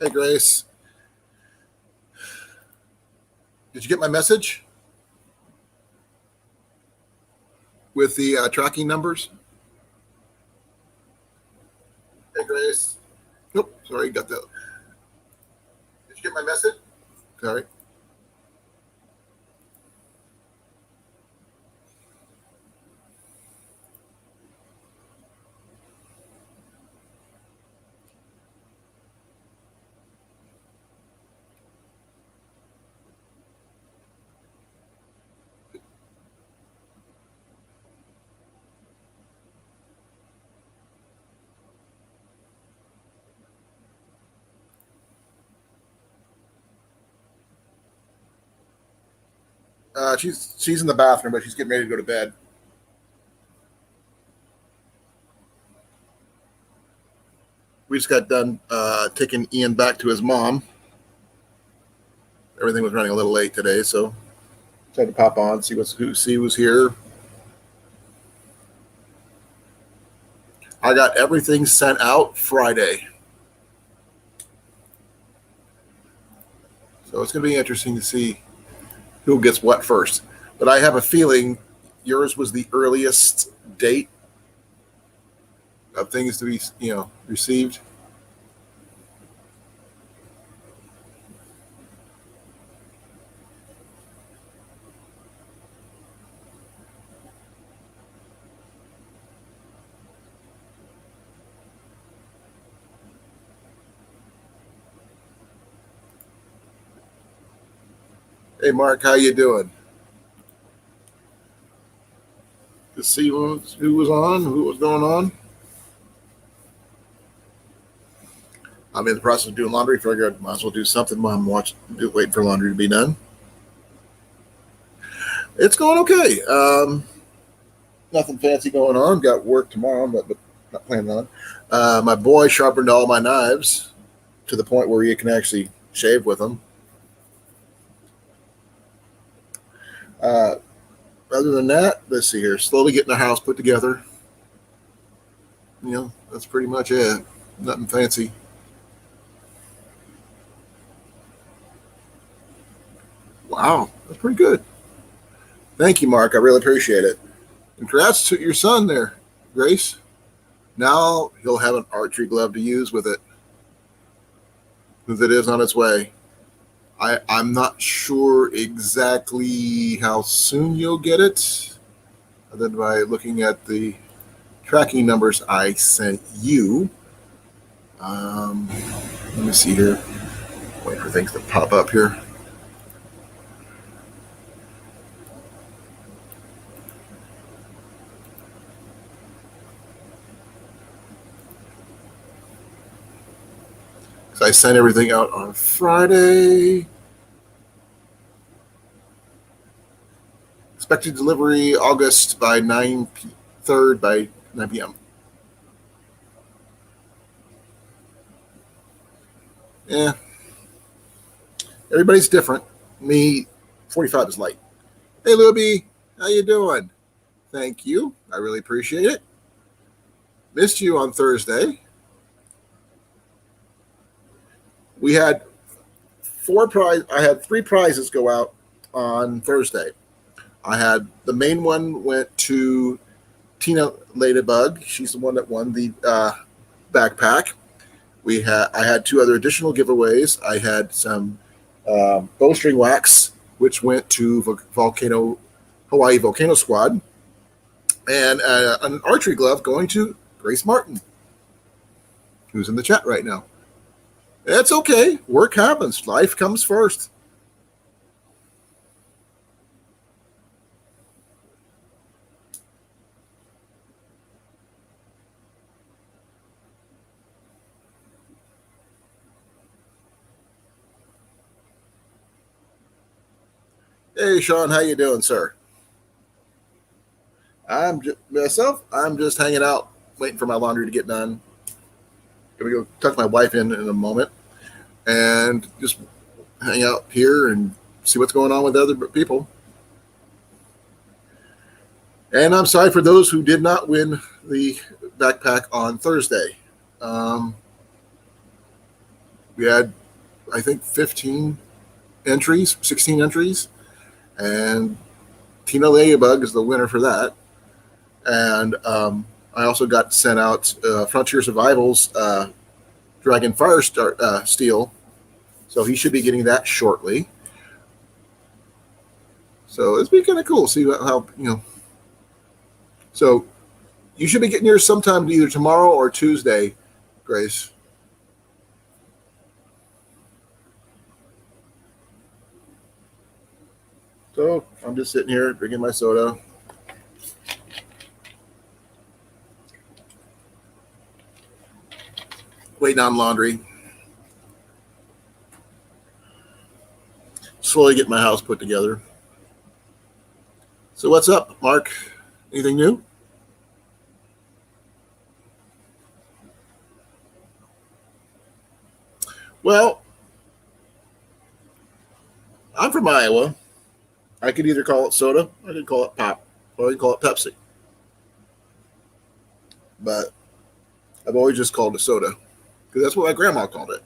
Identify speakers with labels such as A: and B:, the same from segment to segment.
A: Hey, Grace. Did you get my message with the tracking numbers? Hey, Grace. Nope. Sorry, got that. Did you get my message? Sorry. She's in the bathroom, but she's getting ready to go to bed. We just got done taking Ian back to his mom. Everything was running a little late today, so tried to pop on, see who's here. I got everything sent out Friday, so it's going to be interesting to see who gets what first. But I have a feeling yours was the earliest date of things to be, received. Hey, Mark, how you doing? To see who was on, who was going on. I'm in the process of doing laundry. Figured I might as well do something while I'm waiting for laundry to be done. It's going okay. Nothing fancy going on. Got work tomorrow, but not planning on. My boy sharpened all my knives to the point where you can actually shave with them. Other than that, let's see here. Slowly getting the house put together. That's pretty much it. Nothing fancy. Wow, that's pretty good. Thank you, Mark. I really appreciate it. Congrats to your son there, Grace. Now he'll have an archery glove to use with it, because it is on its way. I'm not sure exactly how soon you'll get it, other than by looking at the tracking numbers I sent you. Let me see here. Wait for things to pop up here. I sent everything out on Friday. Expected delivery August by 3rd by 9 p.m. Yeah. Everybody's different. Me, 45 is light. Hey, Luby, how you doing? Thank you. I really appreciate it. Missed you on Thursday. We had I had 3 prizes go out on Thursday. I had the main one went to Tina Ladybug. She's the one that won the backpack. I had 2 other additional giveaways. I had some bowstring wax, which went to Hawaii Volcano Squad, and an archery glove going to Grace Martin, who's in the chat right now. It's okay. Work happens. Life comes first. Hey, Sean, how you doing, sir? I'm just hanging out, waiting for my laundry to get done. Gonna go tuck my wife in a moment, and just hang out here and see what's going on with other people. And I'm sorry for those who did not win the backpack on Thursday. We had, I think, 15 entries, 16 entries, and Tina Ladybug is the winner for that. And I also got sent out Frontier Survivals Dragon Fire Steel, so he should be getting that shortly. So it's been kind of cool. See how So you should be getting yours sometime either tomorrow or Tuesday, Grace. So I'm just sitting here drinking my soda. Waiting on laundry. Slowly get my house put together. So what's up, Mark? Anything new? Well, I'm from Iowa. I could either call it soda, I could call it pop, or I could call it Pepsi. But I've always just called it soda because that's what my grandma called it.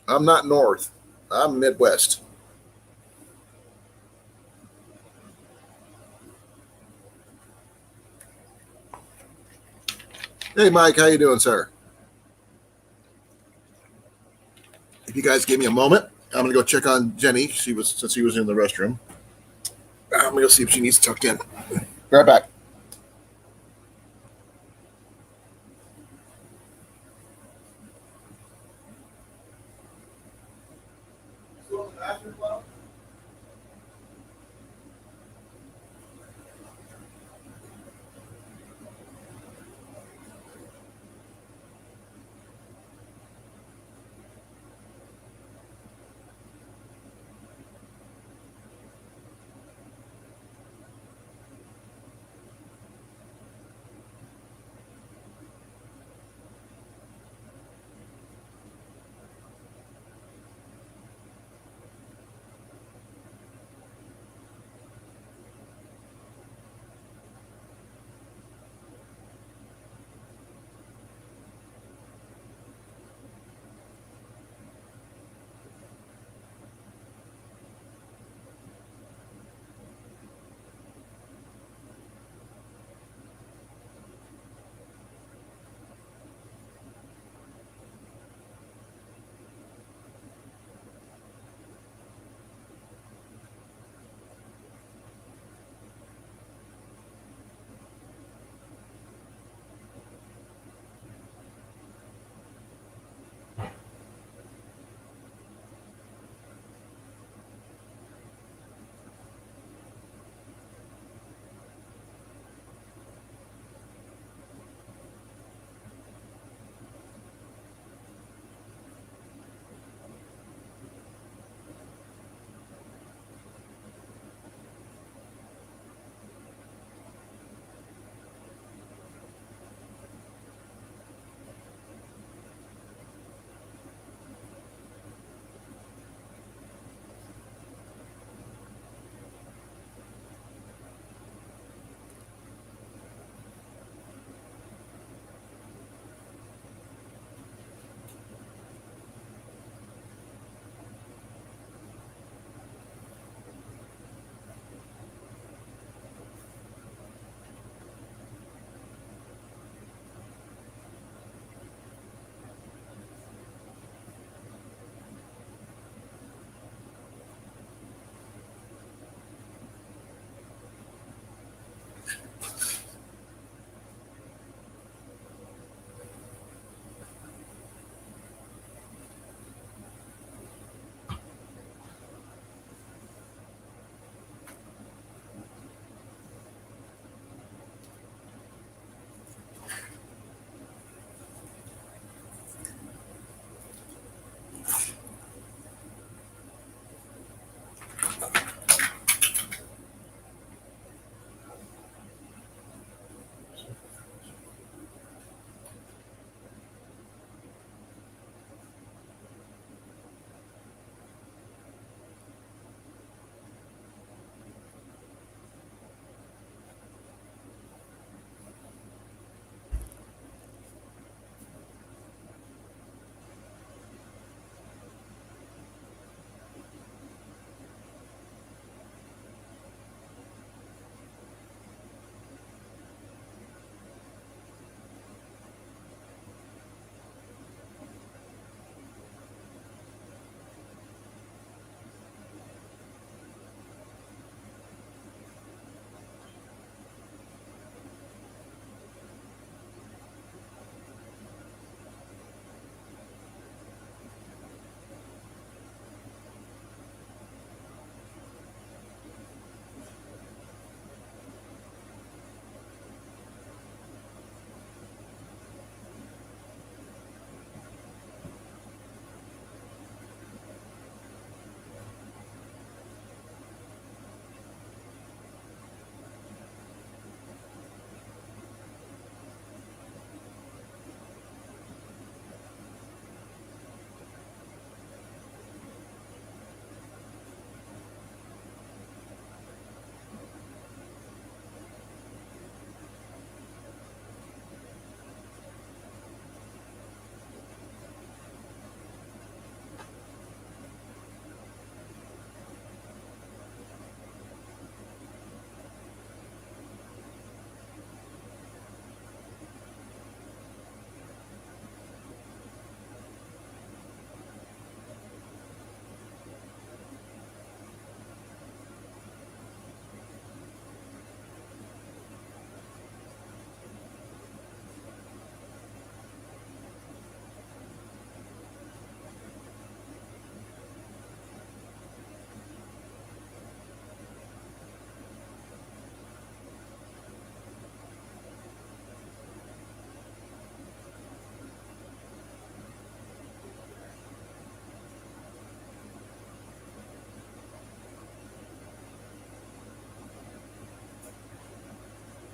A: I'm not North. I'm Midwest. Hey, Mike, how you doing, sir? If you guys give me a moment, I'm gonna go check on Jenny. Since she was in the restroom. I'm gonna go see if she needs tucked in. Be right back.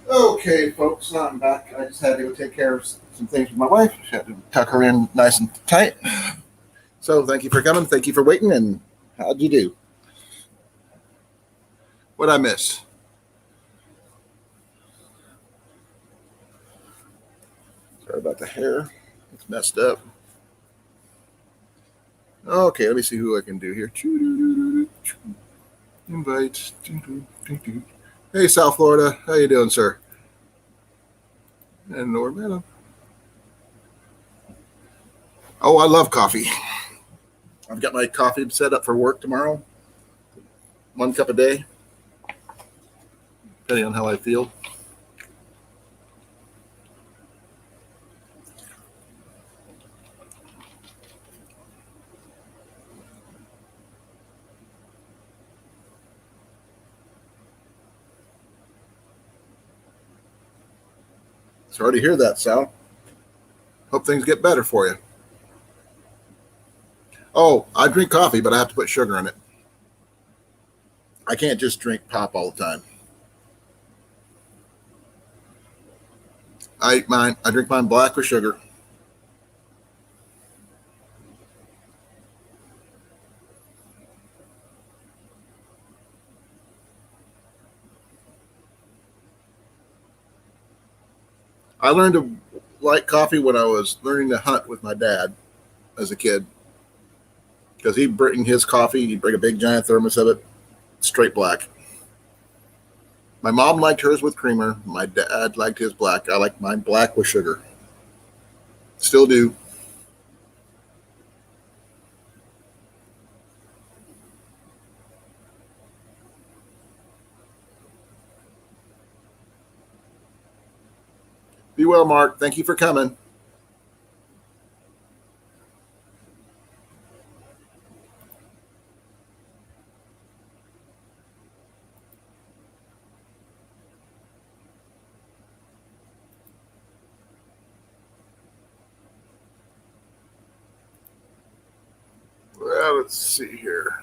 A: Okay, folks, I'm back. I just had to go take care of some things with my wife. She had to tuck her in nice and tight. So thank you for coming. Thank you for waiting. And how'd you do? What'd I miss? Sorry about the hair. It's messed up. Okay, let me see who I can do here. Invite. Hey, South Florida. How you doing, sir? And Norman. Oh, I love coffee. I've got my coffee set up for work tomorrow. 1 cup a day, depending on how I feel. Sorry to hear that, Sal. Hope things get better for you. Oh, I drink coffee, but I have to put sugar in it. I can't just drink pop all the time. I eat mine. I drink mine black with sugar. I learned to like coffee when I was learning to hunt with my dad as a kid, because he'd bring his coffee. He'd bring a big giant thermos of it, straight black. My mom liked hers with creamer. My dad liked his black. I like mine black with sugar. Still do. Be well, Mark. Thank you for coming. Well, let's see here.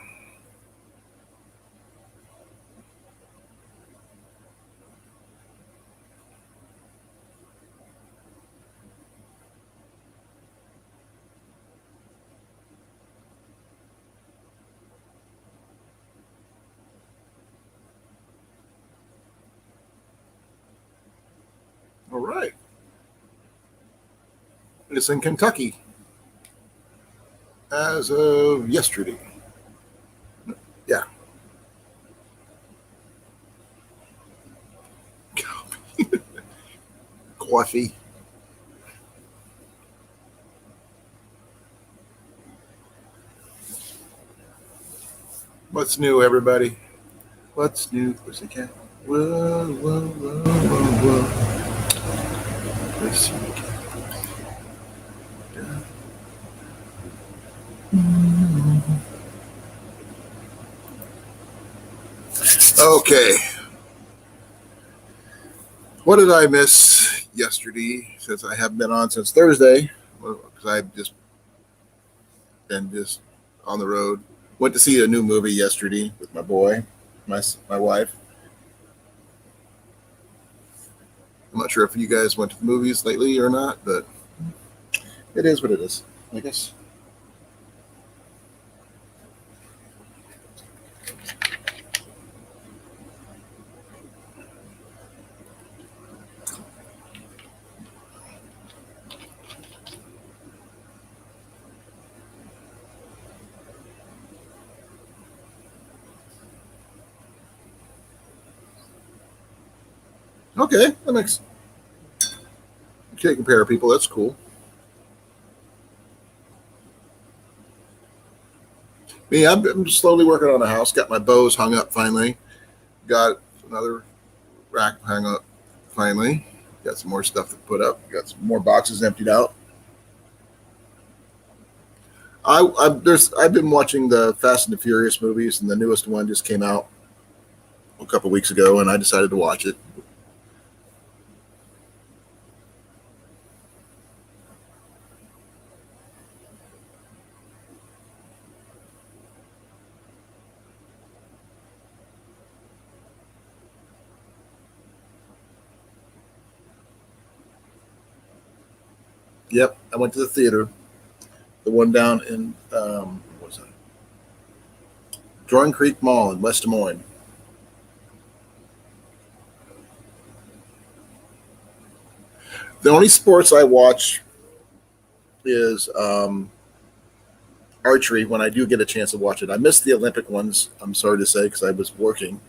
A: All right. It's in Kentucky as of yesterday. Yeah. Coffee. What's new, everybody? What's new, pussycat? Whoa, whoa, whoa, whoa, whoa. Pussycat. Okay. What did I miss yesterday? Since I haven't been on since Thursday, because I've just on the road. Went to see a new movie yesterday with my boy, my wife. I'm not sure if you guys went to the movies lately or not, but it is what it is, I guess. Okay, that makes taking care of people. That's cool. Me, I'm slowly working on a house. Got my bows hung up finally. Got another rack hung up finally. Got some more stuff to put up. Got some more boxes emptied out. I've been watching the Fast and the Furious movies, and the newest one just came out a couple weeks ago, and I decided to watch it. Yep, I went to the theater, the one down in what was that? Drawing Creek Mall in West Des Moines. The only sports I watch is archery when I do get a chance to watch it. I missed the Olympic ones. I'm sorry to say because I was working.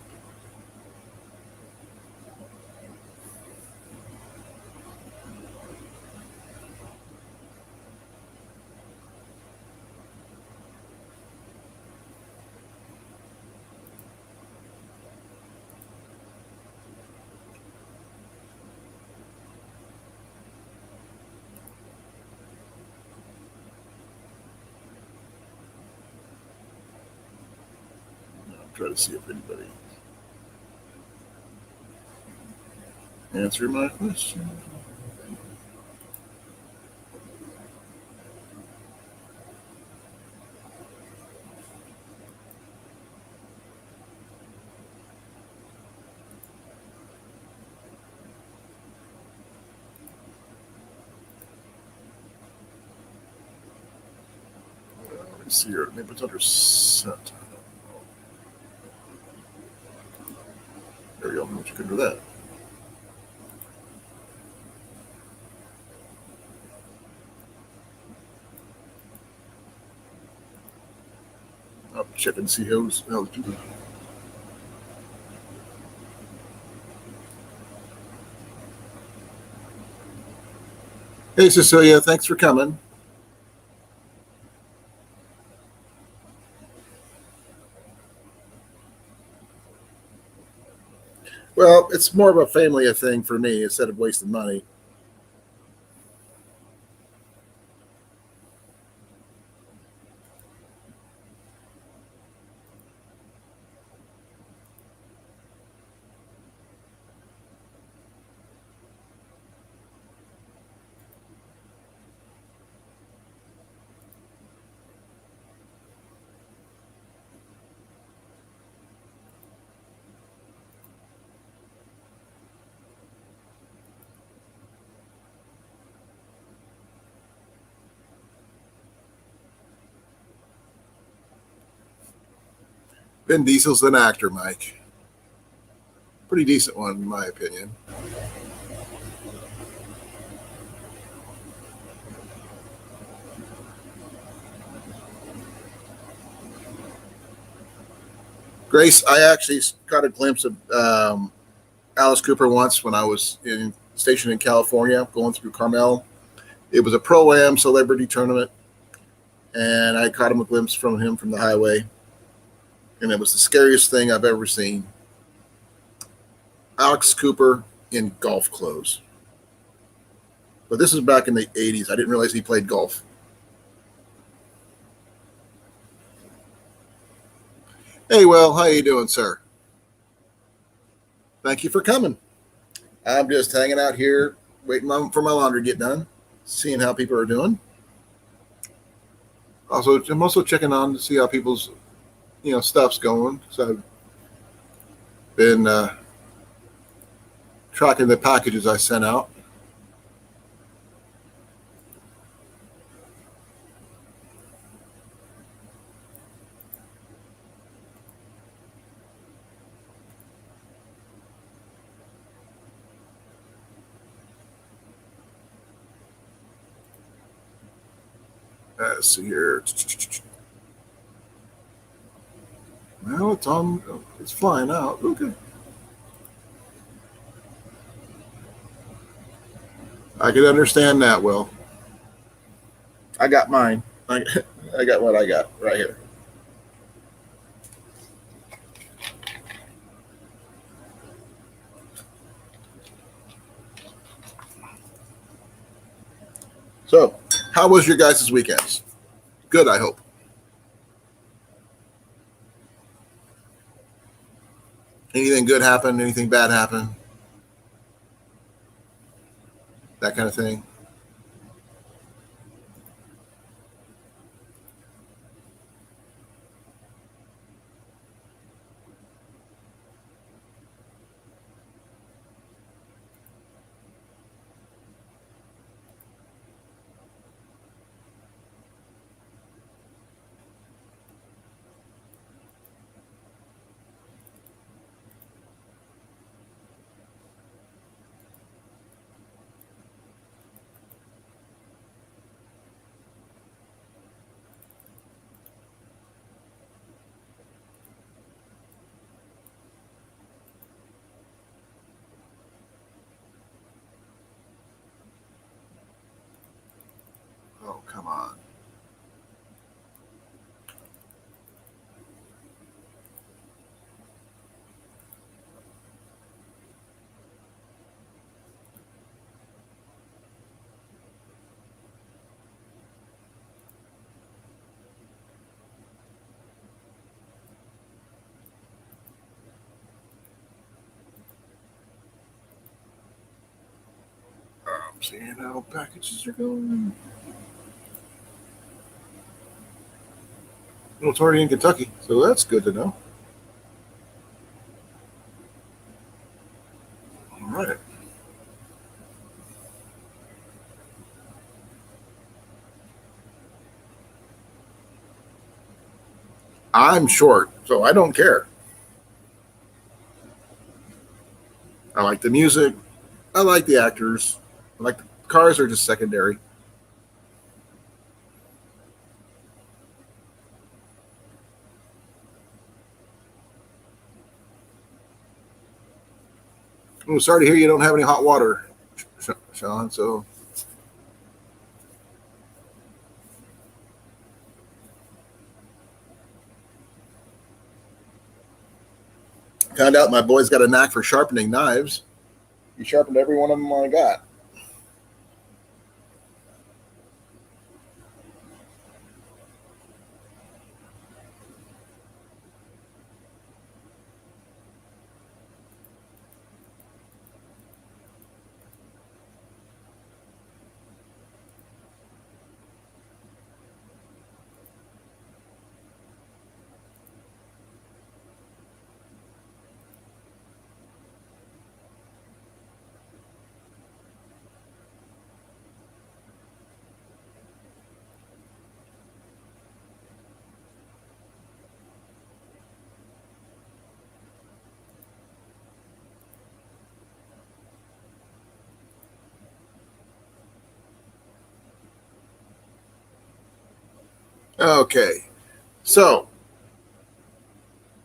A: I'm trying to see if anybody answered my question. Let me see here. Maybe it's under sent. There we go. What you can do that. I'll check and see who's eligible. Hey, Cecilia, thanks for coming. Well, it's more of a family thing for me instead of wasting money. Vin Diesel's an actor, Mike. Pretty decent one, in my opinion. Grace, I actually got a glimpse of Alice Cooper once when I was stationed in California, going through Carmel. It was a pro am celebrity tournament, and I caught him a glimpse from him from the highway, and it was the scariest thing I've ever seen. Alex Cooper in golf clothes. But this is back in the '80s. I didn't realize he played golf. Hey, Will, how you doing, sir? Thank you for coming. I'm just hanging out here, waiting for my laundry to get done, seeing how people are doing. Also, I'm also checking on to see how people's stuff's going. So I've been tracking the packages I sent out. Let's see here. Well, it's on. It's flying out. Okay, I can understand that. Well, I got mine. I got what I got right here. So, how was your guys' weekends? Good, I hope. Anything good happen? Anything bad happen? That kind of thing. Seeing how packages are going. Well, it's already in Kentucky, so that's good to know. All right. I'm short, so I don't care. I like the music. I like the actors. I like the cars are just secondary. I'm sorry to hear you don't have any hot water, Sean. So found out my boy's got a knack for sharpening knives. He sharpened every one of them I got. Okay, so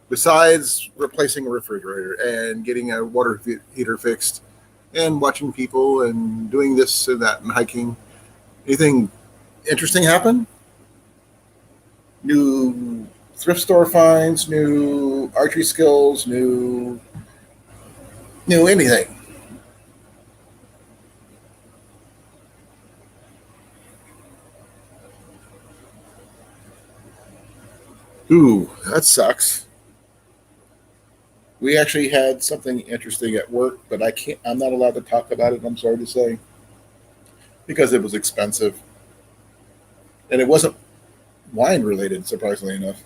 A: besides replacing a refrigerator and getting a water heater fixed and watching people and doing this and that and hiking, anything interesting happen? New thrift store finds, new archery skills, new anything. Ooh, that sucks. We actually had something interesting at work, but I can't. I'm not allowed to talk about it. I'm sorry to say because it was expensive and it wasn't wine related. Surprisingly enough.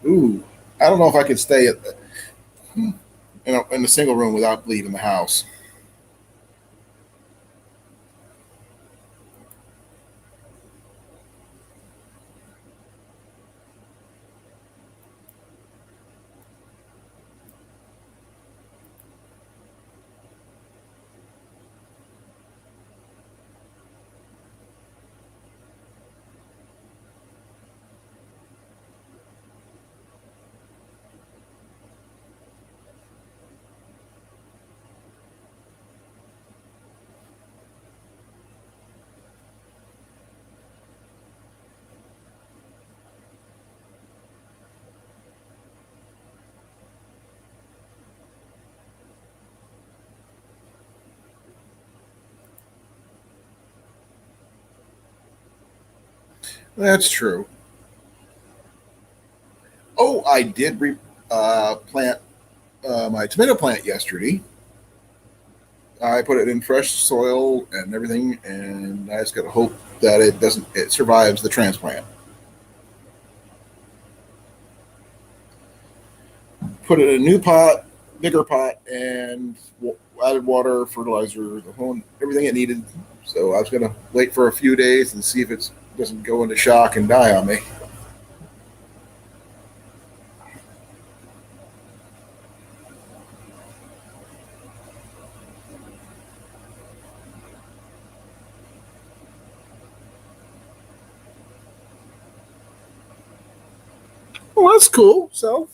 A: Ooh, I don't know if I could stay in a single room without leaving the house. That's true. Oh, I did plant my tomato plant yesterday. I put it in fresh soil and everything, and I just got to hope that it survives the transplant. Put it in a new pot, bigger pot, and added water, fertilizer, the whole everything it needed. So I was gonna wait for a few days and see if it doesn't go into shock and die on me. Well, that's cool. So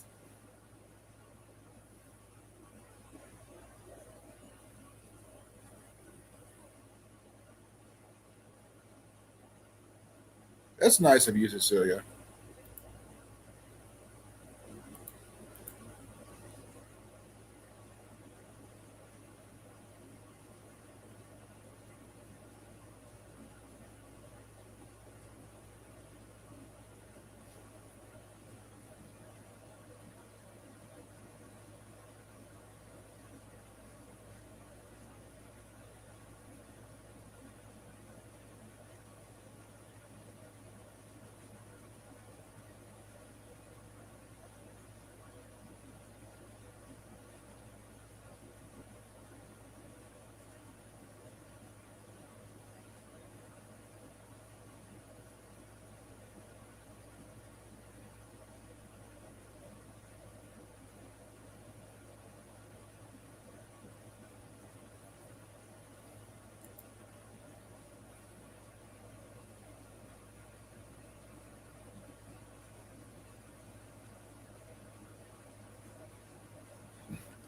A: that's nice of you, Cecilia.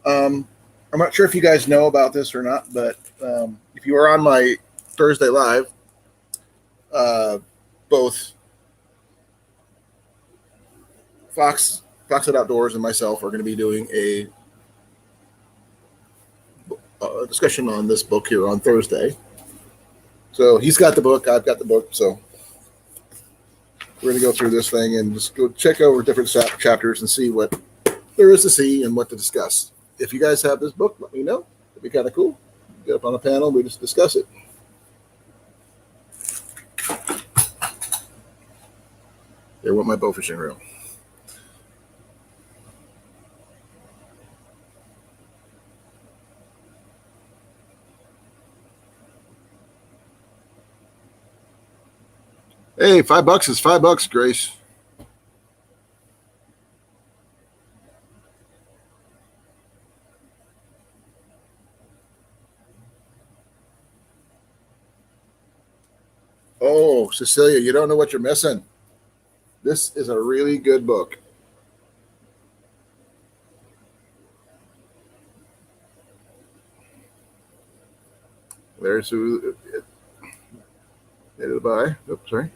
A: I'm not sure if you guys know about this or not, but if you were on my Thursday live, uh, both Fox Fox Outdoors and myself are going to be doing a discussion on this book here on Thursday. So he's got the book, I've got the book, so we're going to go through this thing and just go check over different chapters and see what there is to see and what to discuss. If you guys have this book, let me know. It'd be kind of cool. Get up on a panel, we just discuss it. There went my bow fishing reel. Hey, $5 is $5, Grace. Oh, Cecilia, you don't know what you're missing. This is a really good book. There's who edited by. Oops, sorry.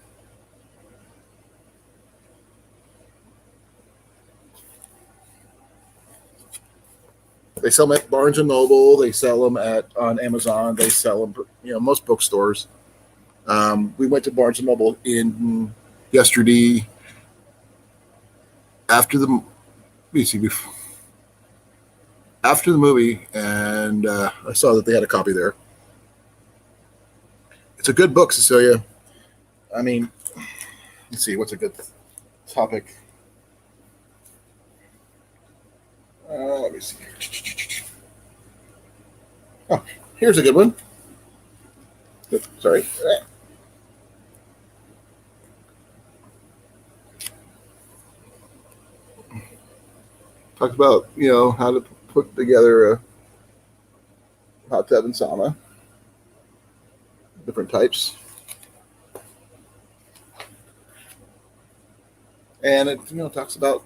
A: They sell them at Barnes and Noble. They sell them on Amazon. They sell them, most bookstores. We went to Barnes and Noble yesterday after the after the movie, and I saw that they had a copy there. It's a good book, Cecilia. I mean, let's see, what's a good topic? Let me see. Oh, here's a good one. Oops, sorry. Talks about, how to put together a hot tub and sauna, different types. And it, talks about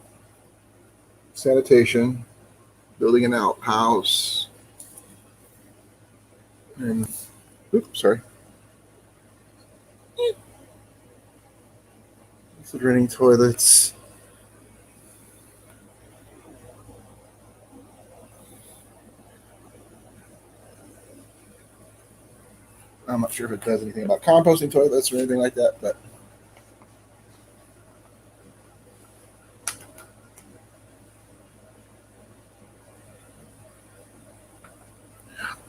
A: sanitation, building an outhouse, and oops, sorry. Draining toilets. I'm not sure if it does anything about composting toilets or anything like that, but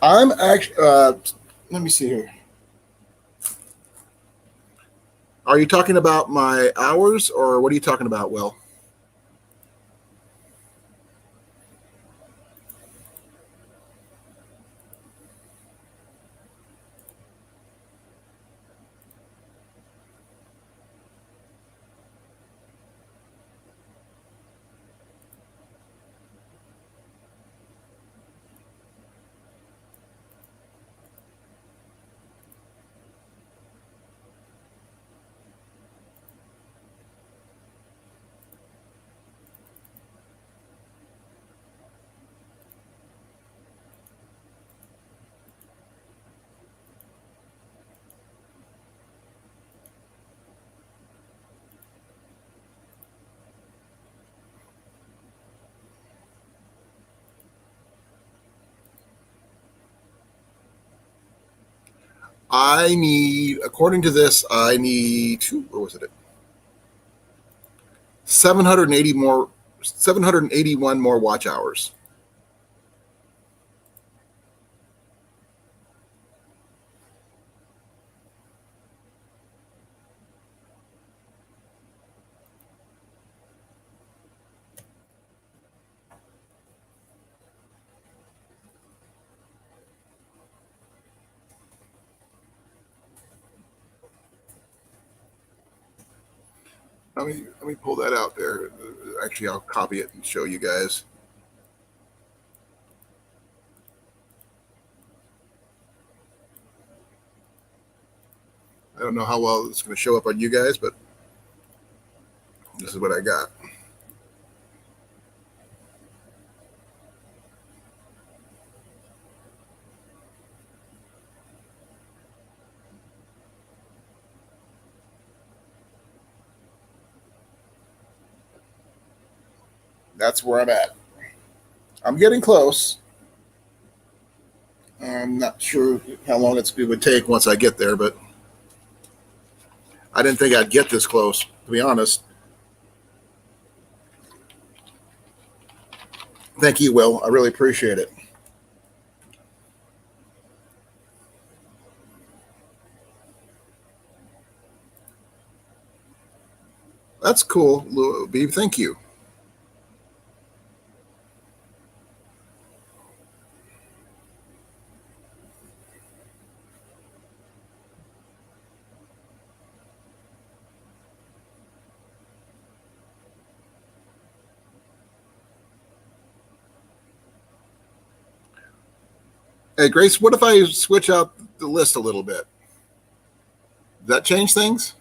A: I'm actually. Let me see here. Are you talking about my hours, or what are you talking about, Will? I need, according to this, I need what was it? 781 more watch hours. Let me pull that out there. Actually, I'll copy it and show you guys. I don't know how well it's going to show up on you guys, but this is what I got. That's where I'm at. I'm getting close. I'm not sure how long it would take once I get there, but I didn't think I'd get this close, to be honest. Thank you, Will. I really appreciate it. That's cool, Beeb. Thank you. Hey, Grace, what if I switch out the list a little bit? Does that change things?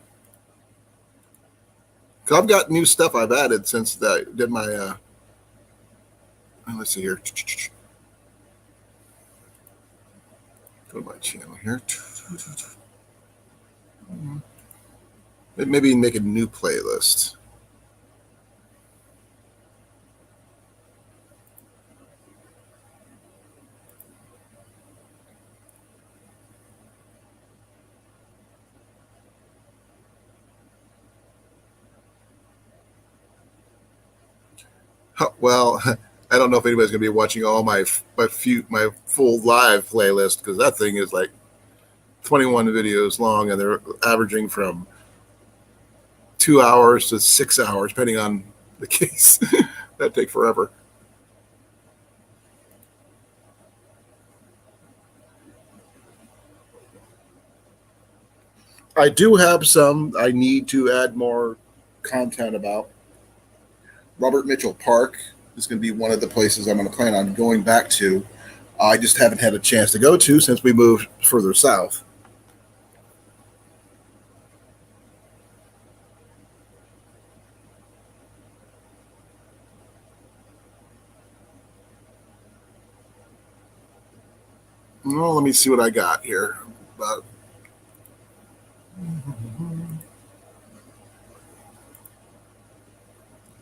A: Because I've got new stuff I've added since I did my. Let's see here. Go to my channel here. Maybe make a new playlist. Well, I don't know if anybody's going to be watching all my full live playlist because that thing is like 21 videos long and they're averaging from 2 hours to 6 hours, depending on the case. That take forever. I do have some I need to add more content about. Robert Mitchell Park is going to be one of the places I'm going to plan on going back to. I just haven't had a chance to go to since we moved further south. Well, let me see what I got here.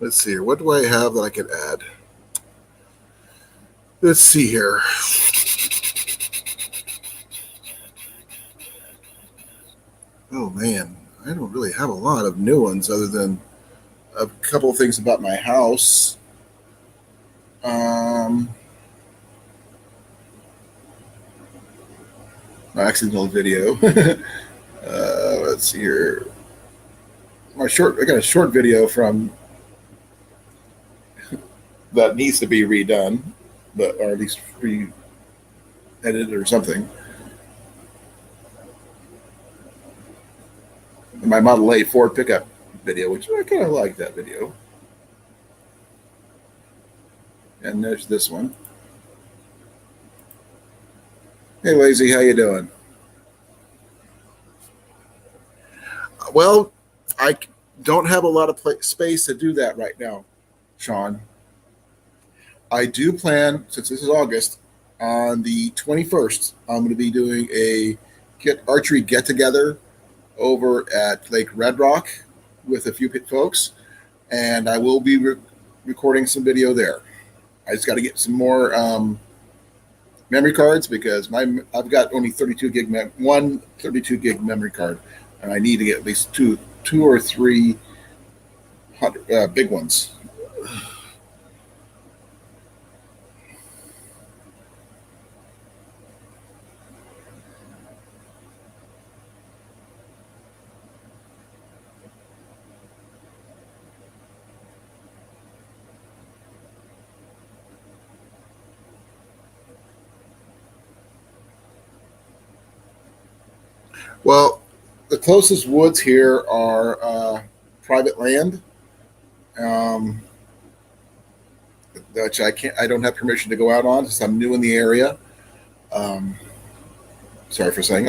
A: Let's see here. What do I have that I could add? Let's see here. Oh man, I don't really have a lot of new ones other than a couple of things about my house. Accidental video. Let's see here. I got a short video from that needs to be redone, but or at least re-edited or something. My Model A Ford pickup video, which I kind of like that video. And there's this one. Hey, Lazy, how you doing? Well, I don't have a lot of space to do that right now, Sean. I do plan, since this is August, on the 21st, I'm going to be doing a archery get together over at Lake Red Rock with a few folks, and I will be recording some video there. I just got to get some more memory cards because I've got only 32 gig one 32 gig memory card, and I need to get at least two or three big ones. Well, the closest woods here are private land, um, which I don't have permission to go out on since I'm new in the area. Um, Sorry for saying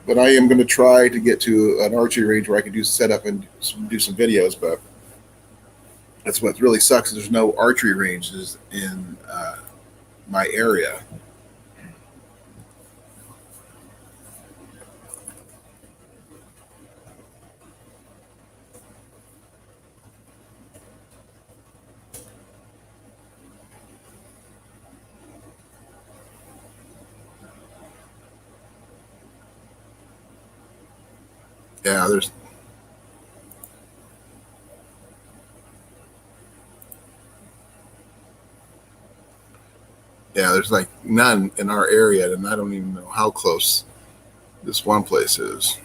A: but I am going to try to get to an archery range where I can do set up and do some videos. But that's what really sucks. There's no archery ranges in my area. Yeah, there's like none in our area, and I don't even know how close this one place is.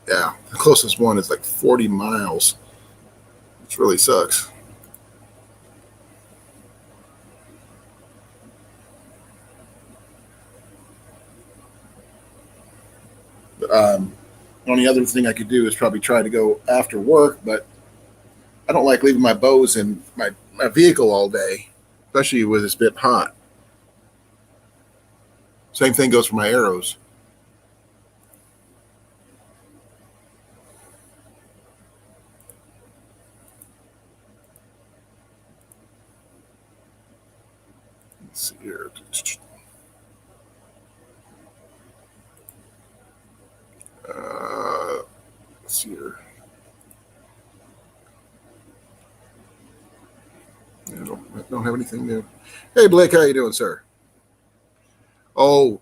A: Yeah, the closest one is like 40 miles, which really sucks. But, only other thing I could do is probably try to go after work, but I don't like leaving my bows in my vehicle all day, especially when it's a bit hot. Same thing goes for my arrows. Let's see here. Uh, let's see here. I don't have anything new. Hey Blake, how you doing, sir? Oh,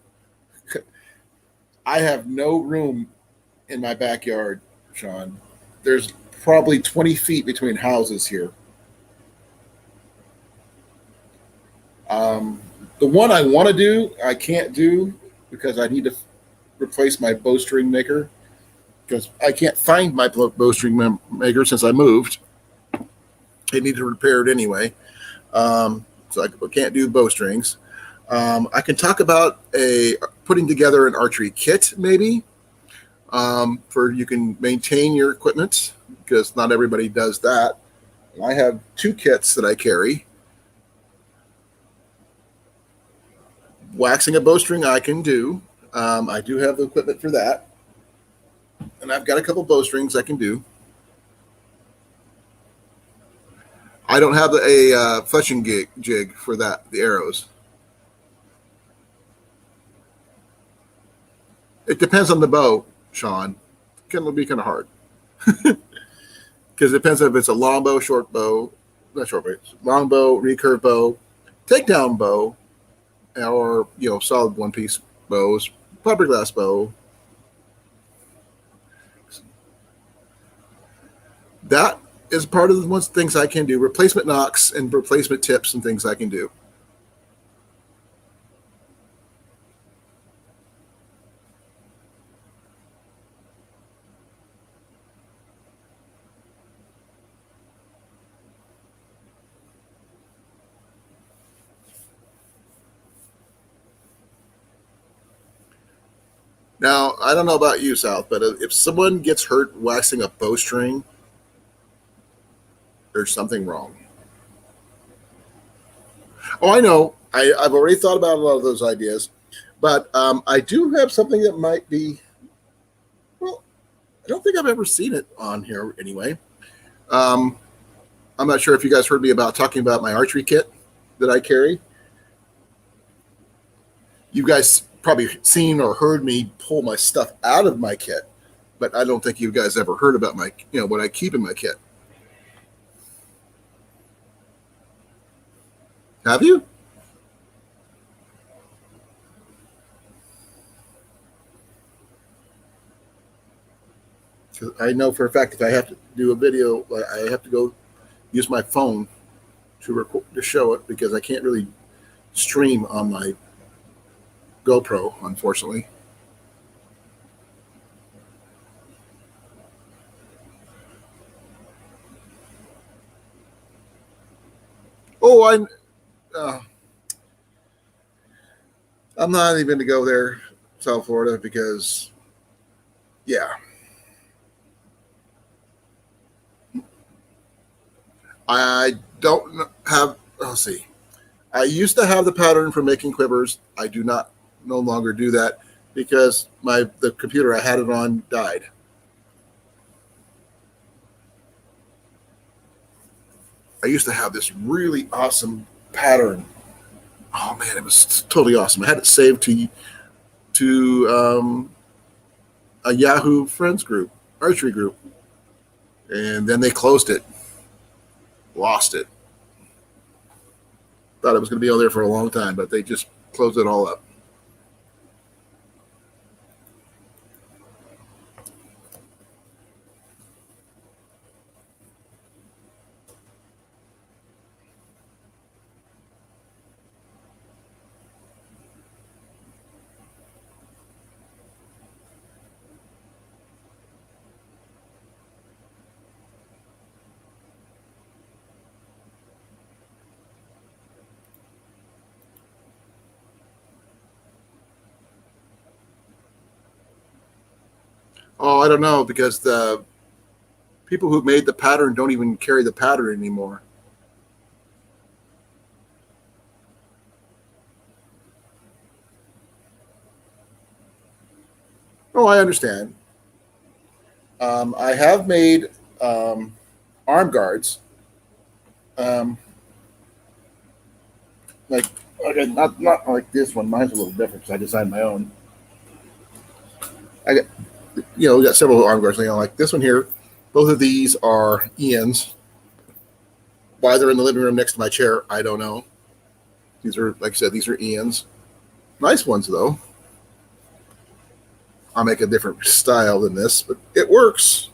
A: I have no room in my backyard, Sean. There's probably 20 feet between houses here. Um, the one I want to do, I can't do because I need to replace my bowstring maker because I can't find my bowstring maker since I moved. I need to repair it anyway. So I can't do bowstrings. I can talk about a putting together an archery kit, maybe, for you can maintain your equipment because not everybody does that. And I have two kits that I carry. Waxing a bowstring, I can do. I do have the equipment for that, and I've got a couple bowstrings I can do. I don't have a fletching jig for that. The arrows. It depends on the bow, Sean. It can be kind of hard because it depends if it's a long bow, short bow, not short bow, long bow, recurve bow, takedown bow, or solid one piece bows, fiberglass bow. That is part of the ones things I can do. Replacement nocks and replacement tips and things I can do. Now, I don't know about you, South, but if someone gets hurt waxing a bowstring, there's something wrong. Oh, I know. I've already thought about a lot of those ideas, but I do have something that might be. Well, I don't think I've ever seen it on here anyway. Um, I'm not sure if you guys heard me about talking about my archery kit that I carry. You guys probably seen or heard me pull my stuff out of my kit, but I don't think you guys ever heard about my, what I keep in my kit. Have you? 'Cause I know for a fact if I have to do a video, I have to go use my phone to record to show it because I can't really stream on my GoPro, unfortunately. Oh, uh, I'm not even going to go there, South Florida, because yeah, I don't have. Let's see. I used to have the pattern for making quivers. I do not no longer do that. because the computer I had it on died. I used to have this really awesome pattern. Oh man, it was totally awesome. I had it saved to a Yahoo Friends group, archery group, and then they closed it, lost it. Thought it was going to be on there for a long time, but they just closed it all up. Oh, I don't know because the people who made the pattern don't even carry the pattern anymore. Oh, I understand. I have made arm guards, um, like okay, not like this one. Mine's a little different because I designed my own. I got we got several arm guards. Like this one here. Both of these are Ian's. Why they're in the living room next to my chair, I don't know. These are, like I said, these are Ian's. Nice ones though. I'll make a different style than this, but it works.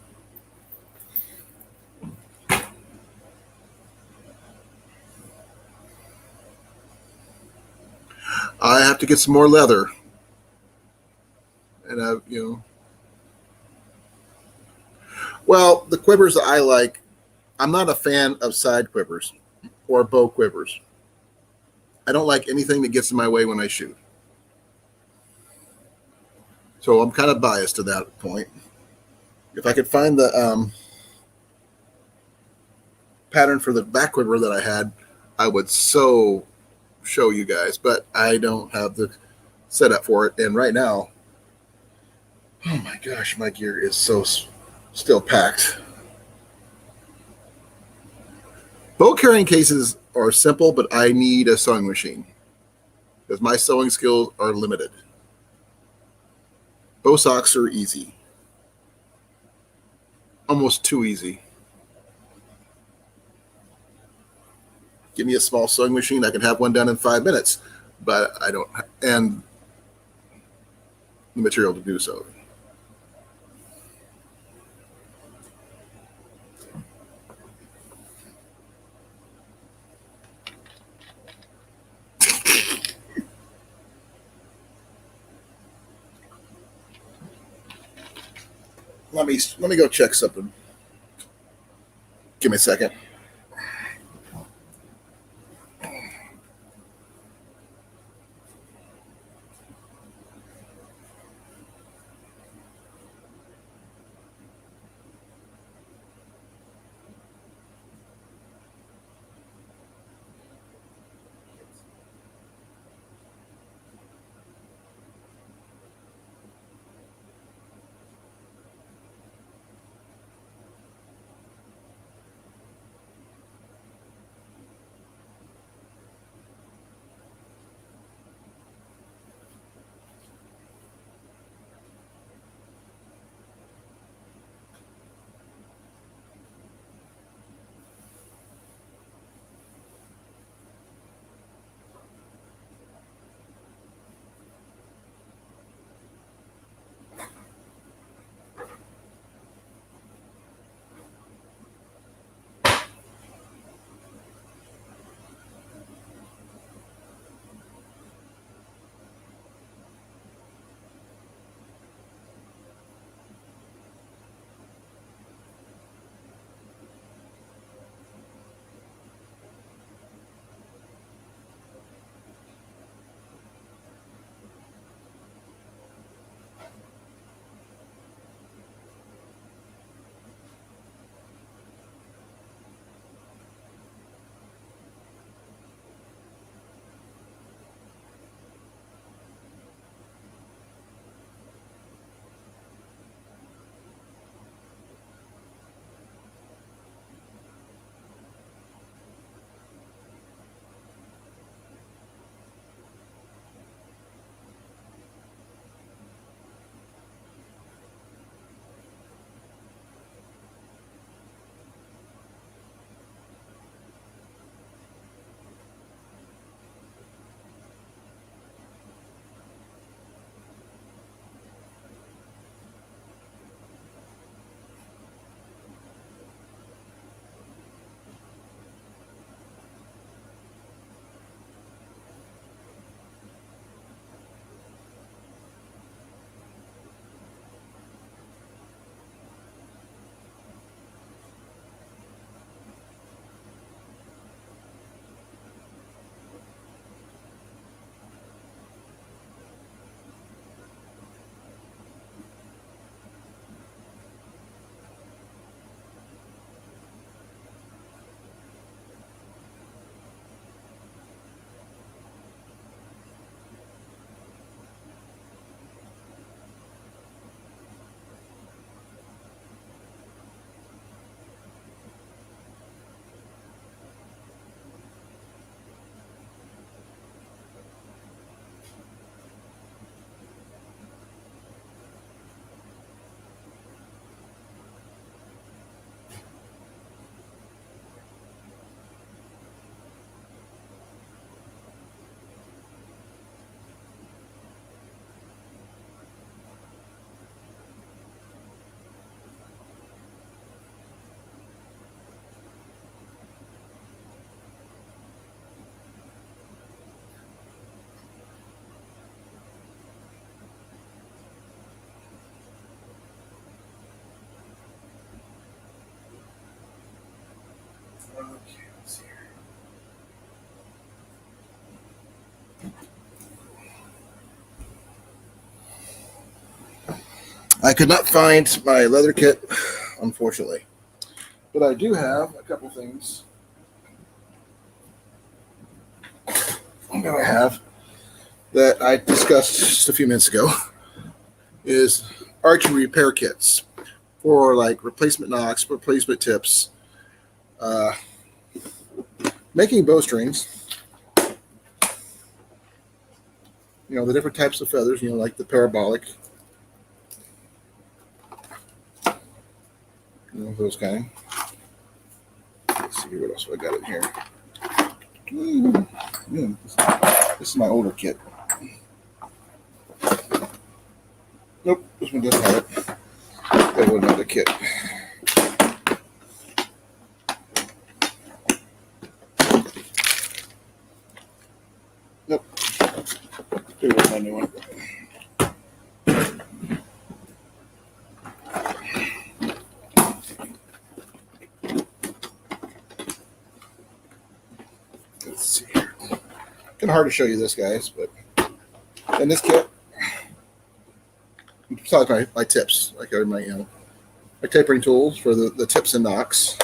A: I have to get some more leather, and well, the quivers that I like, I'm not a fan of side quivers or bow quivers. I don't like anything that gets in my way when I shoot. So I'm kind of biased to that point. If I could find the pattern for the back quiver that I had, I would so show you guys, but I don't have the setup for it. And right now, oh my gosh, my gear is so still packed. Bow carrying cases are simple, but I need a sewing machine because my sewing skills are limited. Bow socks are easy, almost too easy. Give me a small sewing machine, I can have one done in 5 minutes, but I don't, and the material to do so. Let me go check something. Give me a second. Okay, let's see here. I could not find my leather kit, unfortunately, but I do have a couple things that I have that I discussed just a few minutes ago. Is archery repair kits for like replacement nocks, replacement tips, uh, making bowstrings. You know, the different types of feathers. You know, like the parabolic. You know, those kind. Let's see what else I got in here. This is my older kit. Nope, this one doesn't have it. That was another kit. Nope. Here was my new one. Let's see here. Kind of hard to show you this, guys, but in this kit, besides my tips, like my tapering tools for the tips and nocks,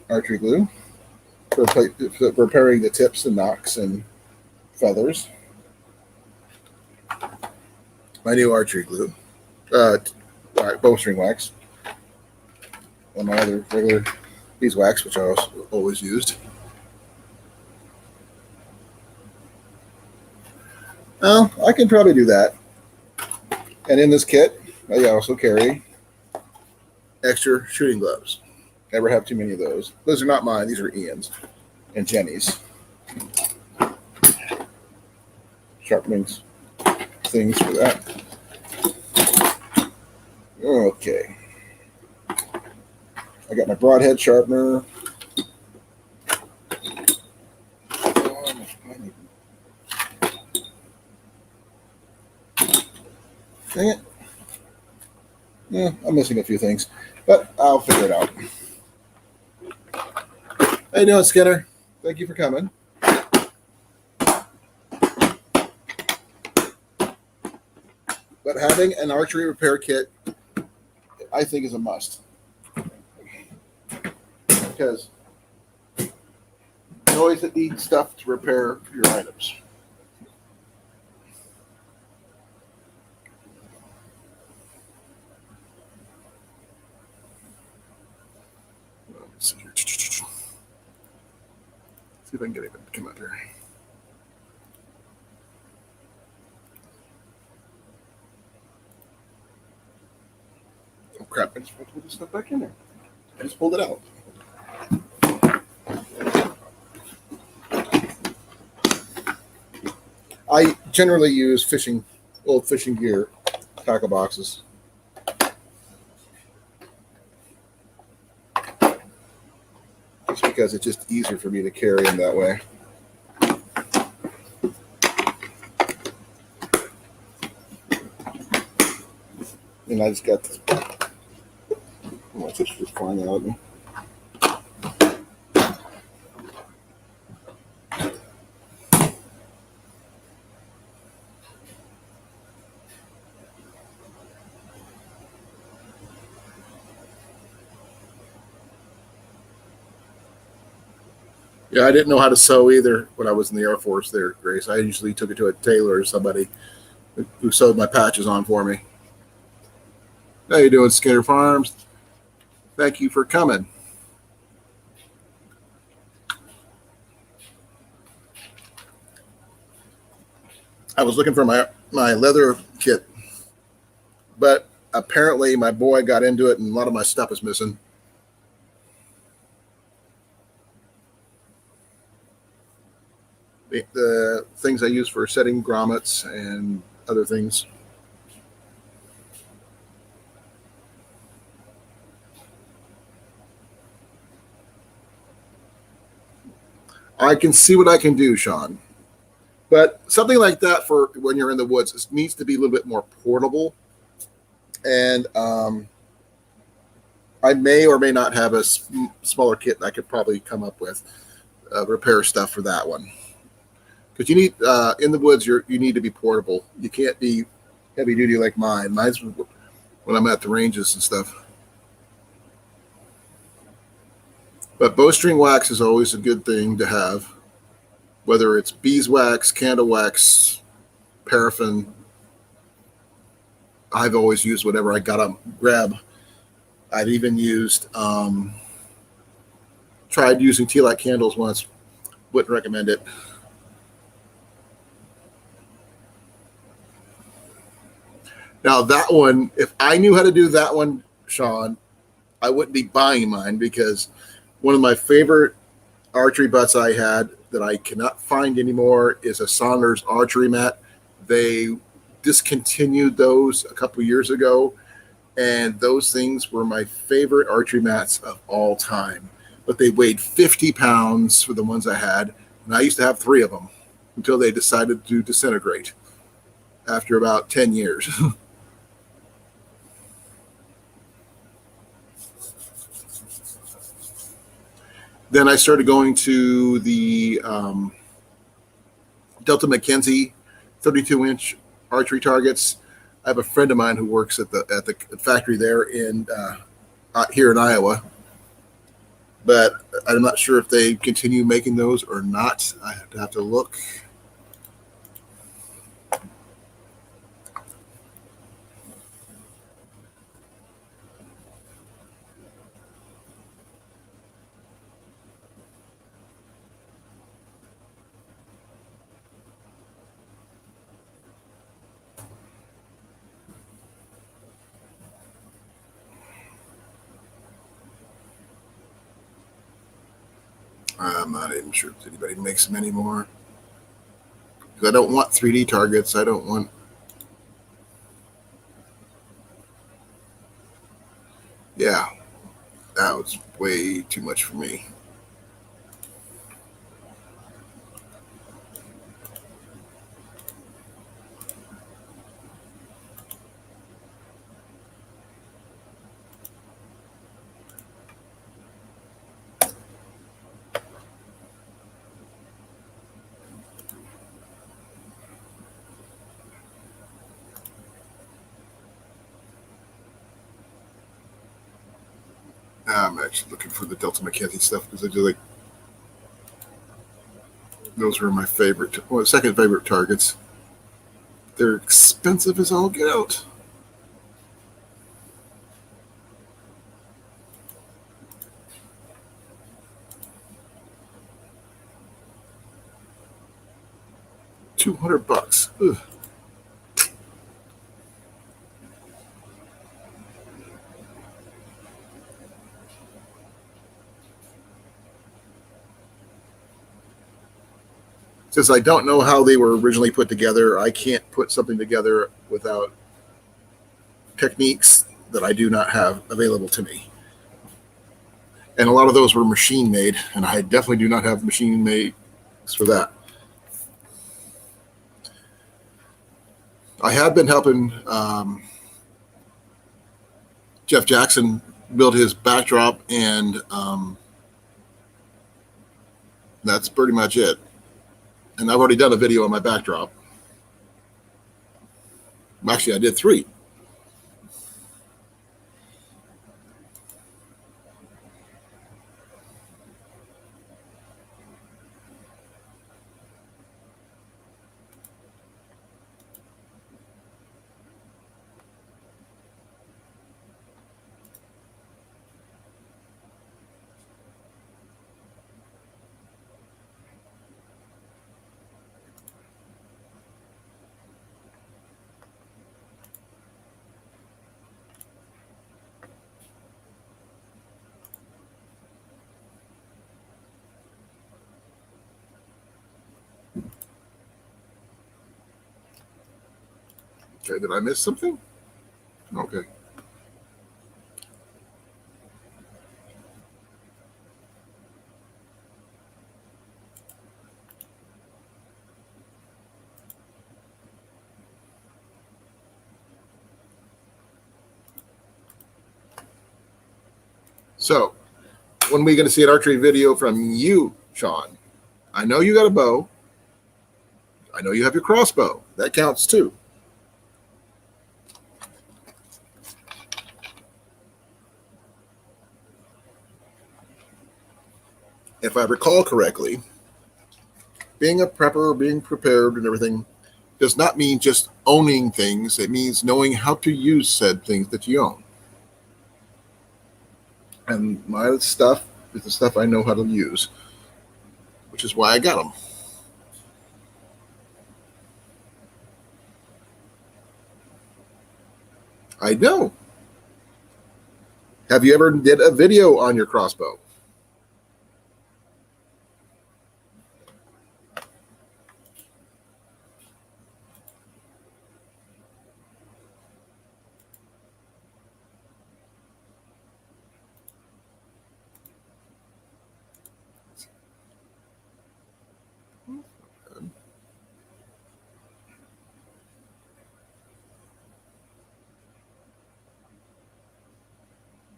A: archery glue for repairing the tips and nocks and feathers, my new archery glue, bowstring wax, and my other regular beeswax, which I also always used. Well, I can probably do that. And in this kit, I also carry extra shooting gloves. Never have too many of those. Those are not mine. These are Ian's and Jenny's. Sharpening things for that. Okay. I got my broadhead sharpener. Dang it. Yeah, I'm missing a few things, but I'll figure it out. How you doing, Skinner? Thank you for coming. But having an archery repair kit, I think, is a must. Because you always need stuff to repair your items. See if I can get him to come up here. Oh crap, I just want to put this stuff back in there. I just pulled it out. I generally use old fishing gear, tackle boxes. Just because it's just easier for me to carry them that way. And I just got this. My fish just flying out at me. Yeah, I didn't know how to sew either when I was in the Air Force there, Grace. I usually took it to a tailor or somebody who sewed my patches on for me. How you doing, Skinner Farms? Thank you for coming. I was looking for my leather kit, but apparently my boy got into it and a lot of my stuff is missing. The things I use for setting grommets and other things. I can see what I can do, Sean. But something like that for when you're in the woods, it needs to be a little bit more portable. And I may or may not have a smaller kit I could probably come up with repair stuff for that one. Because you need in the woods, you need to be portable. You can't be heavy duty like mine. Mine's when I'm at the ranges and stuff. But bowstring wax is always a good thing to have, whether it's beeswax, candle wax, paraffin. I've always used whatever I got to grab. I've even used, tried using tea light candles once. Wouldn't recommend it. Now that one, if I knew how to do that one, Sean, I wouldn't be buying mine, because one of my favorite archery butts I had that I cannot find anymore is a Saunders archery mat. They discontinued those a couple years ago, and those things were my favorite archery mats of all time. But they weighed 50 pounds for the ones I had, and I used to have 3 of them until they decided to disintegrate after about 10 years. Then I started going to the Delta McKenzie 32-inch archery targets. I have a friend of mine who works at the factory there in here in Iowa, but I'm not sure if they continue making those or not. I have to look. I'm not even sure if anybody makes them anymore. Because I don't want 3D targets. I don't want. Yeah, that was way too much for me. I'm actually looking for the Delta McKenzie stuff because I do like those were my favorite, second favorite targets. They're expensive as all get out. $200. Ugh. Since I don't know how they were originally put together, I can't put something together without techniques that I do not have available to me. And a lot of those were machine made, and I definitely do not have machine made for that. I have been helping Jeff Jackson build his backdrop, and that's pretty much it. And I've already done a video on my backdrop. Actually, I did 3. Okay, did I miss something? Okay. So, when are we going to see an archery video from you, Sean? I know you got a bow. I know you have your crossbow. That counts too. If I recall correctly, being a prepper, being prepared and everything does not mean just owning things. It means knowing how to use said things that you own. And my stuff is the stuff I know how to use, which is why I got them. I know. Have you ever did a video on your crossbow?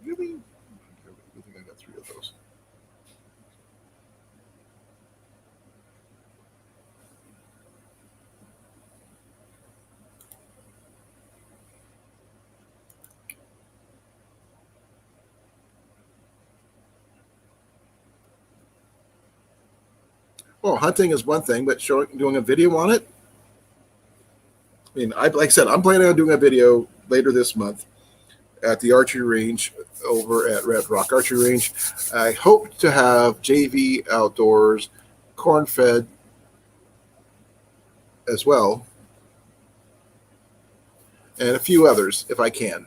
A: Really? I think I got 3 of those. Well, hunting is one thing, but doing a video on it. I mean, like I said, I'm planning on doing a video later this month at the archery range over at Red Rock Archery Range. I hope to have JV Outdoors, Corn Fed as well, and a few others if I can.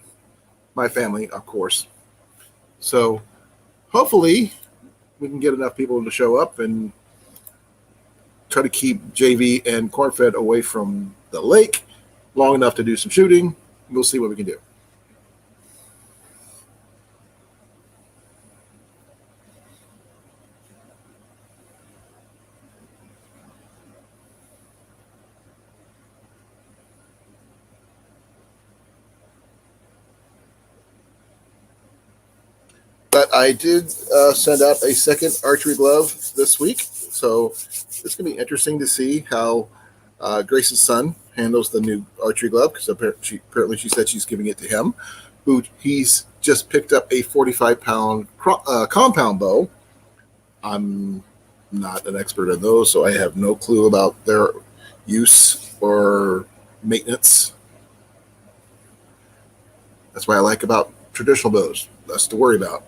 A: My family, of course. So hopefully we can get enough people to show up and try to keep JV and Corn Fed away from the lake long enough to do some shooting. We'll see what we can do. But I did send out a second archery glove this week, so it's going to be interesting to see how Grace's son handles the new archery glove, because apparently she said she's giving it to him, who he's just picked up a 45-pound compound bow. I'm not an expert in those, so I have no clue about their use or maintenance. That's what I like about traditional bows. Less to worry about.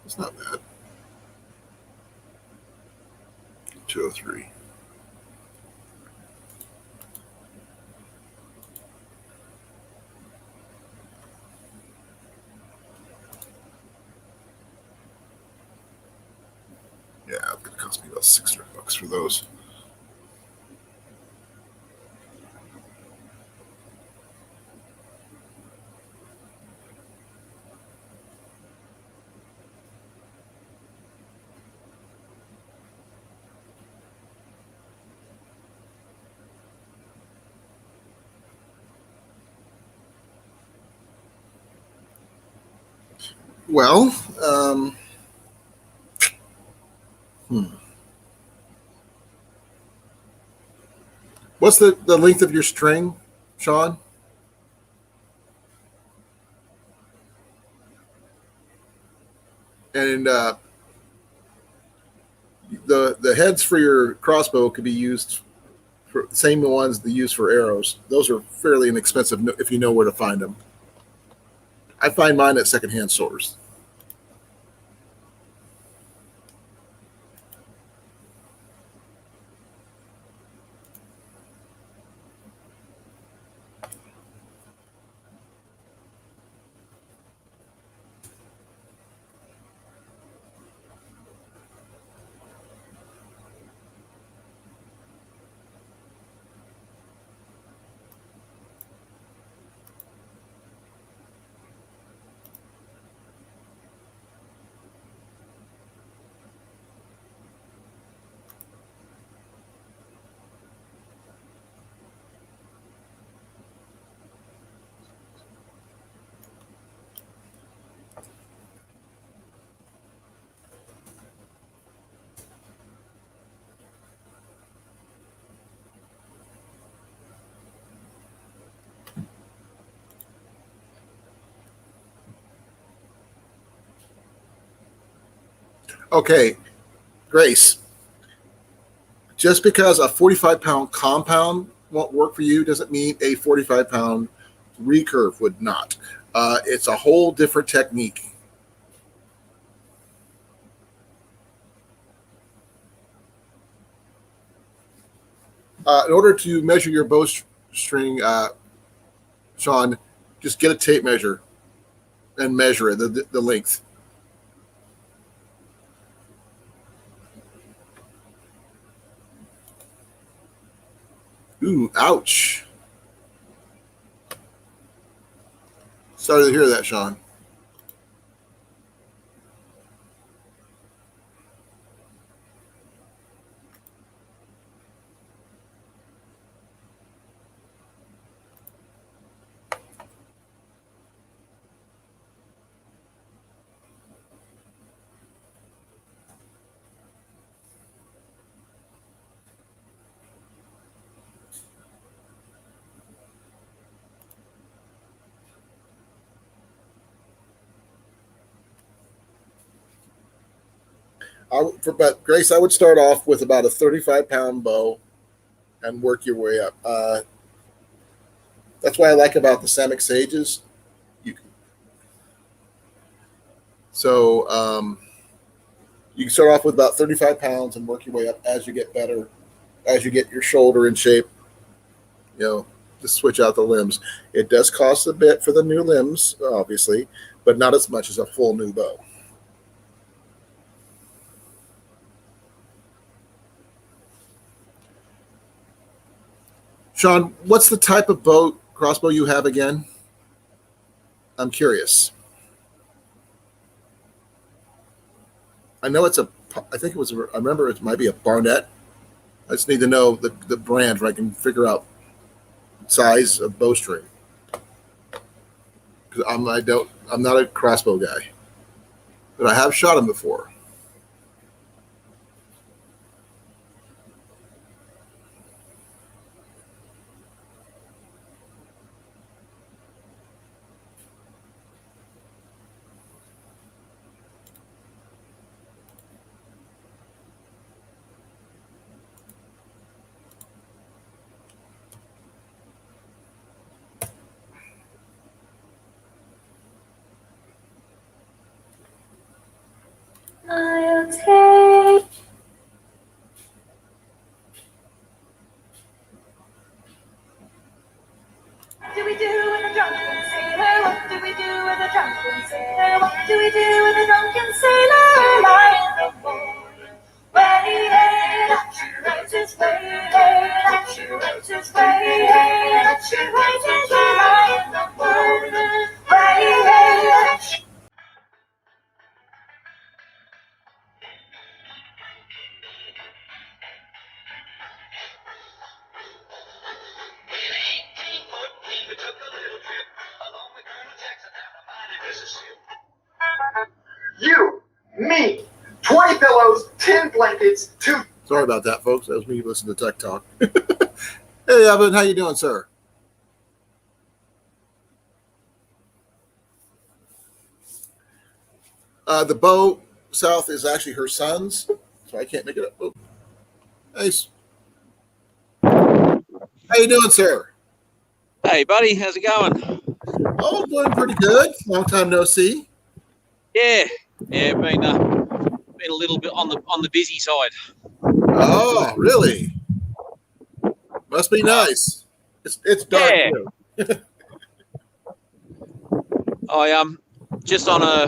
A: It's not bad. 203. Yeah, it's going to cost me about $600 for those. Well, what's the length of your string, Sean? And the heads for your crossbow could be used for the same ones they use for arrows. Those are fairly inexpensive if you know where to find them. I find mine at secondhand stores. Okay, Grace. Just because a 45-pound compound won't work for you doesn't mean a 45-pound recurve would not. It's a whole different technique. In order to measure your bowstring, Sean, just get a tape measure and measure it, the length. Ooh, ouch. Sorry to hear that, Sean. But Grace, I would start off with about a 35-pound bow and work your way up. That's what I like about the Samick Sages. You can, so you can start off with about 35 pounds and work your way up as you get better, as you get your shoulder in shape. You know, to switch out the limbs. It does cost a bit for the new limbs, obviously, but not as much as a full new bow. Sean, what's the type of crossbow you have again? I'm curious. I know it's I think it was, I remember it might be a Barnett. I just need to know the brand where I can figure out size of bowstring. Because I'm not a crossbow guy, but I have shot them before.
B: I'll take What do we do with a drunken sailor? What do we do with a drunken sailor? What do we do with a drunken sailor lying in the morning? Way, hey, that she rates his way, hey, that she rates his way, hey, that she rates his way, lying in the morning. Way, hey, that she
C: You, me, 20 pillows, 10 blankets, 2.
A: Sorry about that, folks. That was me listening to Tech Talk. Hey, Evan, how you doing, sir? The bow south is actually her son's, so I can't make it up. Oh. Hey, how you doing, sir?
D: Hey, buddy, how's it going?
A: Oh, doing pretty good. Long time no see.
D: Yeah, been a little bit on the busy side.
A: Oh, really? Must be nice. It's dark
D: Yeah.
A: too.
D: I just on a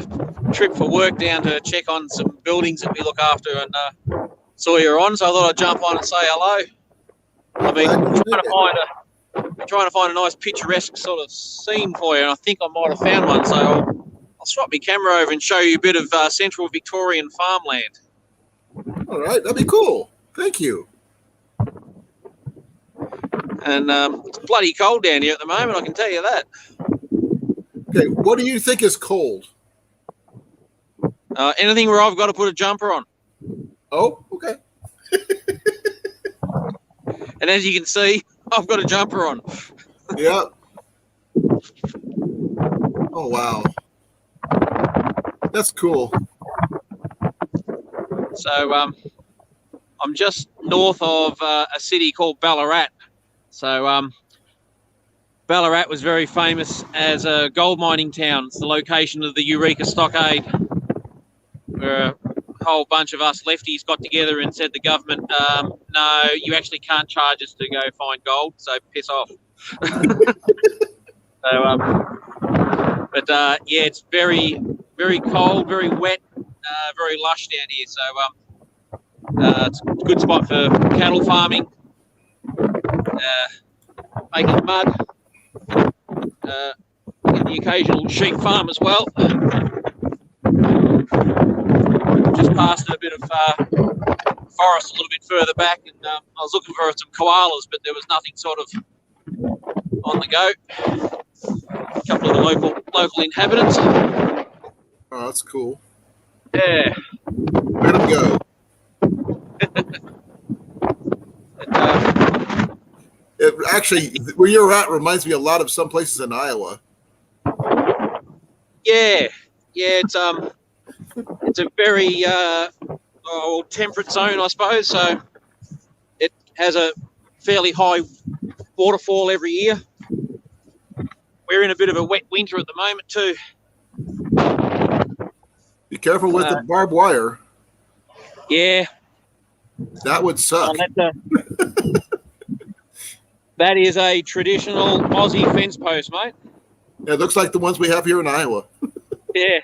D: trip for work down to check on some buildings that we look after, and saw you on, so I thought I'd jump on and say hello. I've been trying to find a nice picturesque sort of scene for you, and I think I might have found one. So I'll swap my camera over and show you a bit of central Victorian farmland.
A: All right, that'd be cool. Thank you.
D: And it's bloody cold down here at the moment, I can tell you that.
A: Okay, what do you think is cold?
D: Anything where I've got to put a jumper on.
A: Oh, okay.
D: And as you can see, I've got a jumper on.
A: Yeah. Oh, wow. That's cool.
D: So I'm just north of a city called Ballarat. So Ballarat was very famous as a gold mining town. It's the location of the Eureka Stockade, where a whole bunch of us lefties got together and said the government, no, you actually can't charge us to go find gold, so piss off. So, but yeah, it's very, very cold, very wet, very lush down here. So it's a good spot for cattle farming, making mud, and the occasional sheep farm as well. Just past a bit of forest a little bit further back, and I was looking for some koalas, but there was nothing sort of on the go. A couple of the local inhabitants.
A: Oh, that's cool.
D: Yeah.
A: Where'd it go? It actually, where you're at reminds me a lot of some places in Iowa.
D: Yeah, it's a very temperate zone, I suppose. So it has a fairly high waterfall every year. We're in a bit of a wet winter at the moment too.
A: Be careful with the barbed wire.
D: Yeah,
A: That would suck.
D: That is a traditional Aussie fence post, mate.
A: Yeah, it looks like the ones we have here in Iowa.
D: Yeah.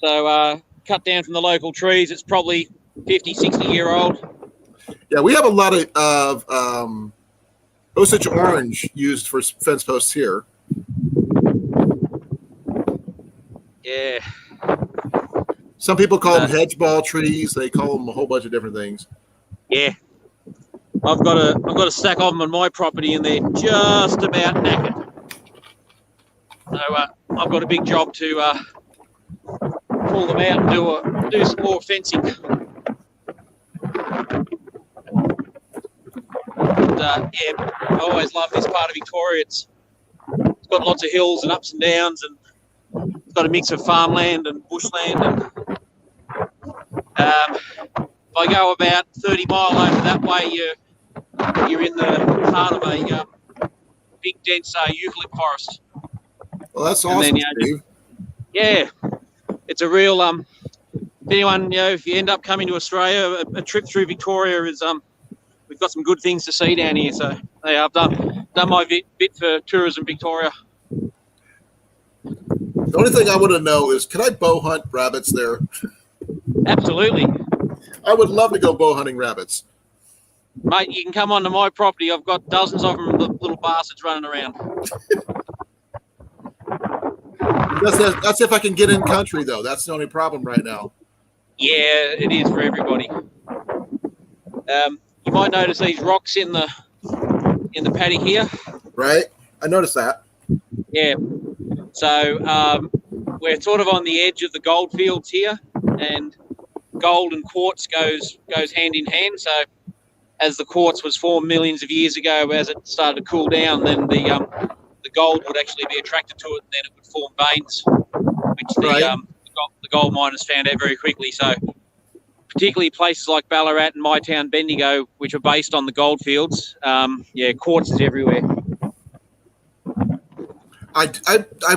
D: So cut down from the local trees. It's probably 50, 60-year-old.
A: Yeah, we have a lot of Osage orange used for fence posts here.
D: Yeah.
A: Some people call them hedge ball trees. They call them a whole bunch of different things.
D: Yeah. I've got a stack of them on my property, and they're just about knackered. So I've got a big job to pull them out and do some more fencing. And, yeah, I always love this part of Victoria. It's got lots of hills and ups and downs, and it's got a mix of farmland and bushland. And if I go about 30 mile over that way, you're in the heart of a big, dense eucalypt forest.
A: Well, that's awesome, Steve.
D: Yeah, it's a real anyone, if you end up coming to Australia, a trip through Victoria is we've got some good things to see down here. So yeah, I've done my bit for Tourism Victoria.
A: The only thing I want to know is, can I bow hunt rabbits there?
D: Absolutely,
A: I would love to go bow hunting rabbits.
D: mate. You can come onto my property. I've got dozens of them, little bastards running around.
A: That's if I can get in country, though. That's the only problem right now.
D: Yeah, it is for everybody. You might notice these rocks in the paddock here.
A: Right? I noticed that.
D: Yeah. So we're sort of on the edge of the gold fields here, and gold and quartz goes hand in hand. So as the quartz was formed millions of years ago, as it started to cool down, then the gold would actually be attracted to it, and then it would form veins, which the gold miners found out very quickly. So particularly places like Ballarat and my town Bendigo, which are based on the gold fields, quartz is everywhere.
A: I'm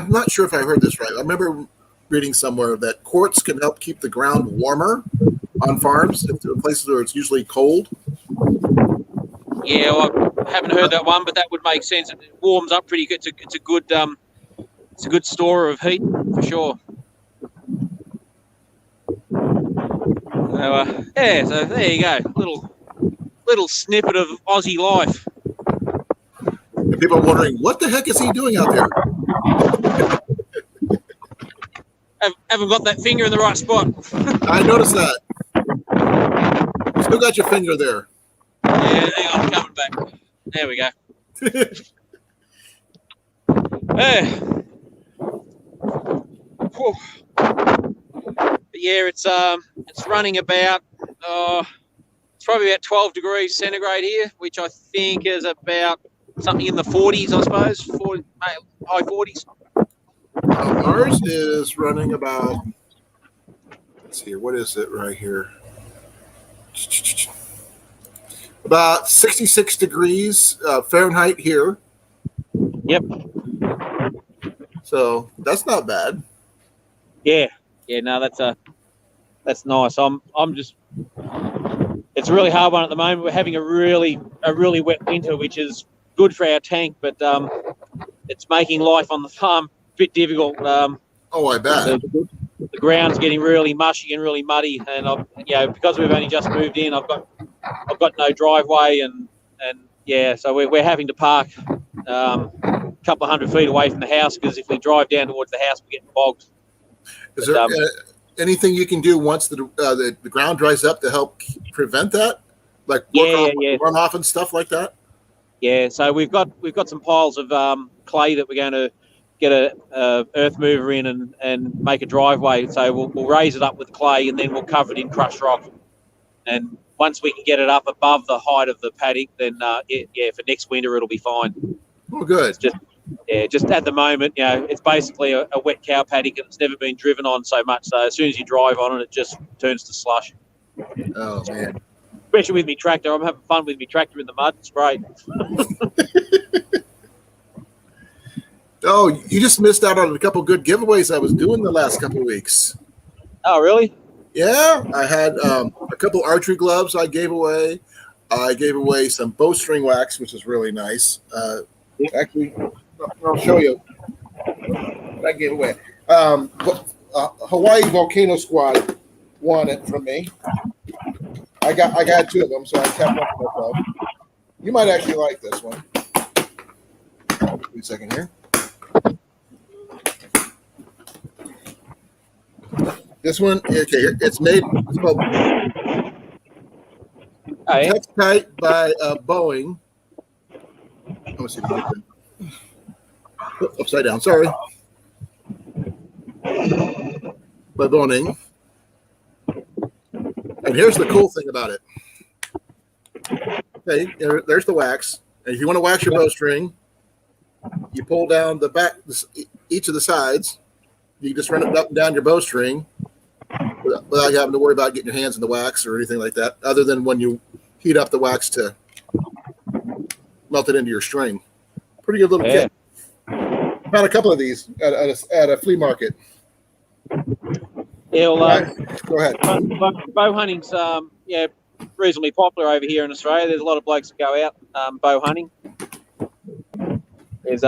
A: not sure if I heard this right. I remember reading somewhere that quartz can help keep the ground warmer on farms, in places where it's usually cold.
D: Yeah, well, I haven't heard that one, but that would make sense. It warms up pretty good. It's a good store of heat for sure. So, so there you go. Little snippet of Aussie life.
A: And people are wondering, what the heck is he doing out there?
D: Haven't got that finger in the right spot.
A: I noticed that. You still got your finger there.
D: Yeah, hang on, I'm coming back. There we go. Yeah, it's running about it's probably about 12 degrees centigrade here, which I think is about something in the 40s, I suppose, high 40s.
A: Ours is running about, let's see, what is it right here? About 66 degrees Fahrenheit here.
D: Yep.
A: So that's not bad.
D: Yeah. No, that's nice. I'm just. It's a really hard one at the moment. We're having a really wet winter, which is good for our tank, but it's making life on the farm a bit difficult.
A: Oh, I bet.
D: The ground's getting really mushy and really muddy, and because we've only just moved in, I've got no driveway, and so we're having to park a couple of 100 feet away from the house, because if we drive down towards the house, we get bogged.
A: Is there anything you can do once the ground dries up to help prevent that, like runoff and stuff like that?
D: Yeah, so we've got some piles of clay that we're going to get a earth mover in and make a driveway. So we'll raise it up with clay, and then we'll cover it in crushed rock. And once we can get it up above the height of the paddock, then for next winter it'll be fine.
A: Oh, good.
D: Just at the moment, it's basically a wet cow paddock, and it's never been driven on so much. So as soon as you drive on it, it just turns to slush.
A: Oh, man.
D: Especially with my tractor. I'm having fun with my tractor in the mud. It's great.
A: Oh, you just missed out on a couple good giveaways I was doing the last couple of weeks.
D: Oh, really?
A: Yeah, I had a couple archery gloves I gave away. I gave away some bowstring wax, which is really nice. Actually, I'll show you what I gave away. Hawaii Volcano Squad won it from me. I got two of them, so I kept up with myself. You might actually like this one. Wait a second here. This one, okay, it's called Tex-Tite by Boeing. Let me see if I can. Upside down, sorry. By Boeing. And here's the cool thing about it. Okay, there's the wax. And if you want to wax your bowstring, you pull down the back, each of the sides. You just run it up and down your bowstring without having to worry about getting your hands in the wax or anything like that, other than when you heat up the wax to melt it into your string. Pretty good little kit. Found a couple of these at a flea market.
D: Yeah, well,
A: go ahead.
D: Bow hunting's reasonably popular over here in Australia. There's a lot of blokes that go out bow hunting. There's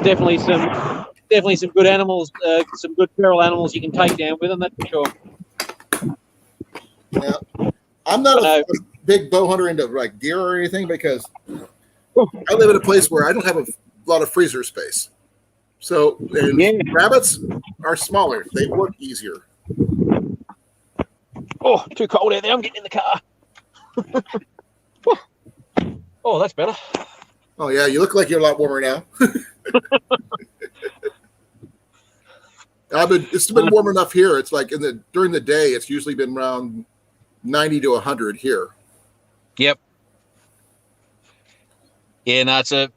D: definitely some good animals, some good feral animals you can take down with them. That's for sure.
A: Yeah, I'm not a big bow hunter into like deer or anything, because I live in a place where I don't have a lot of freezer space. So rabbits are smaller; they work easier.
D: Oh, too cold out there. I'm getting in the car. Oh, that's better.
A: Oh yeah, you look like you're a lot warmer now. It's been warm enough here. It's like during the day, it's usually been around 90 to 100 here. Yep.
D: Yeah, no, it's a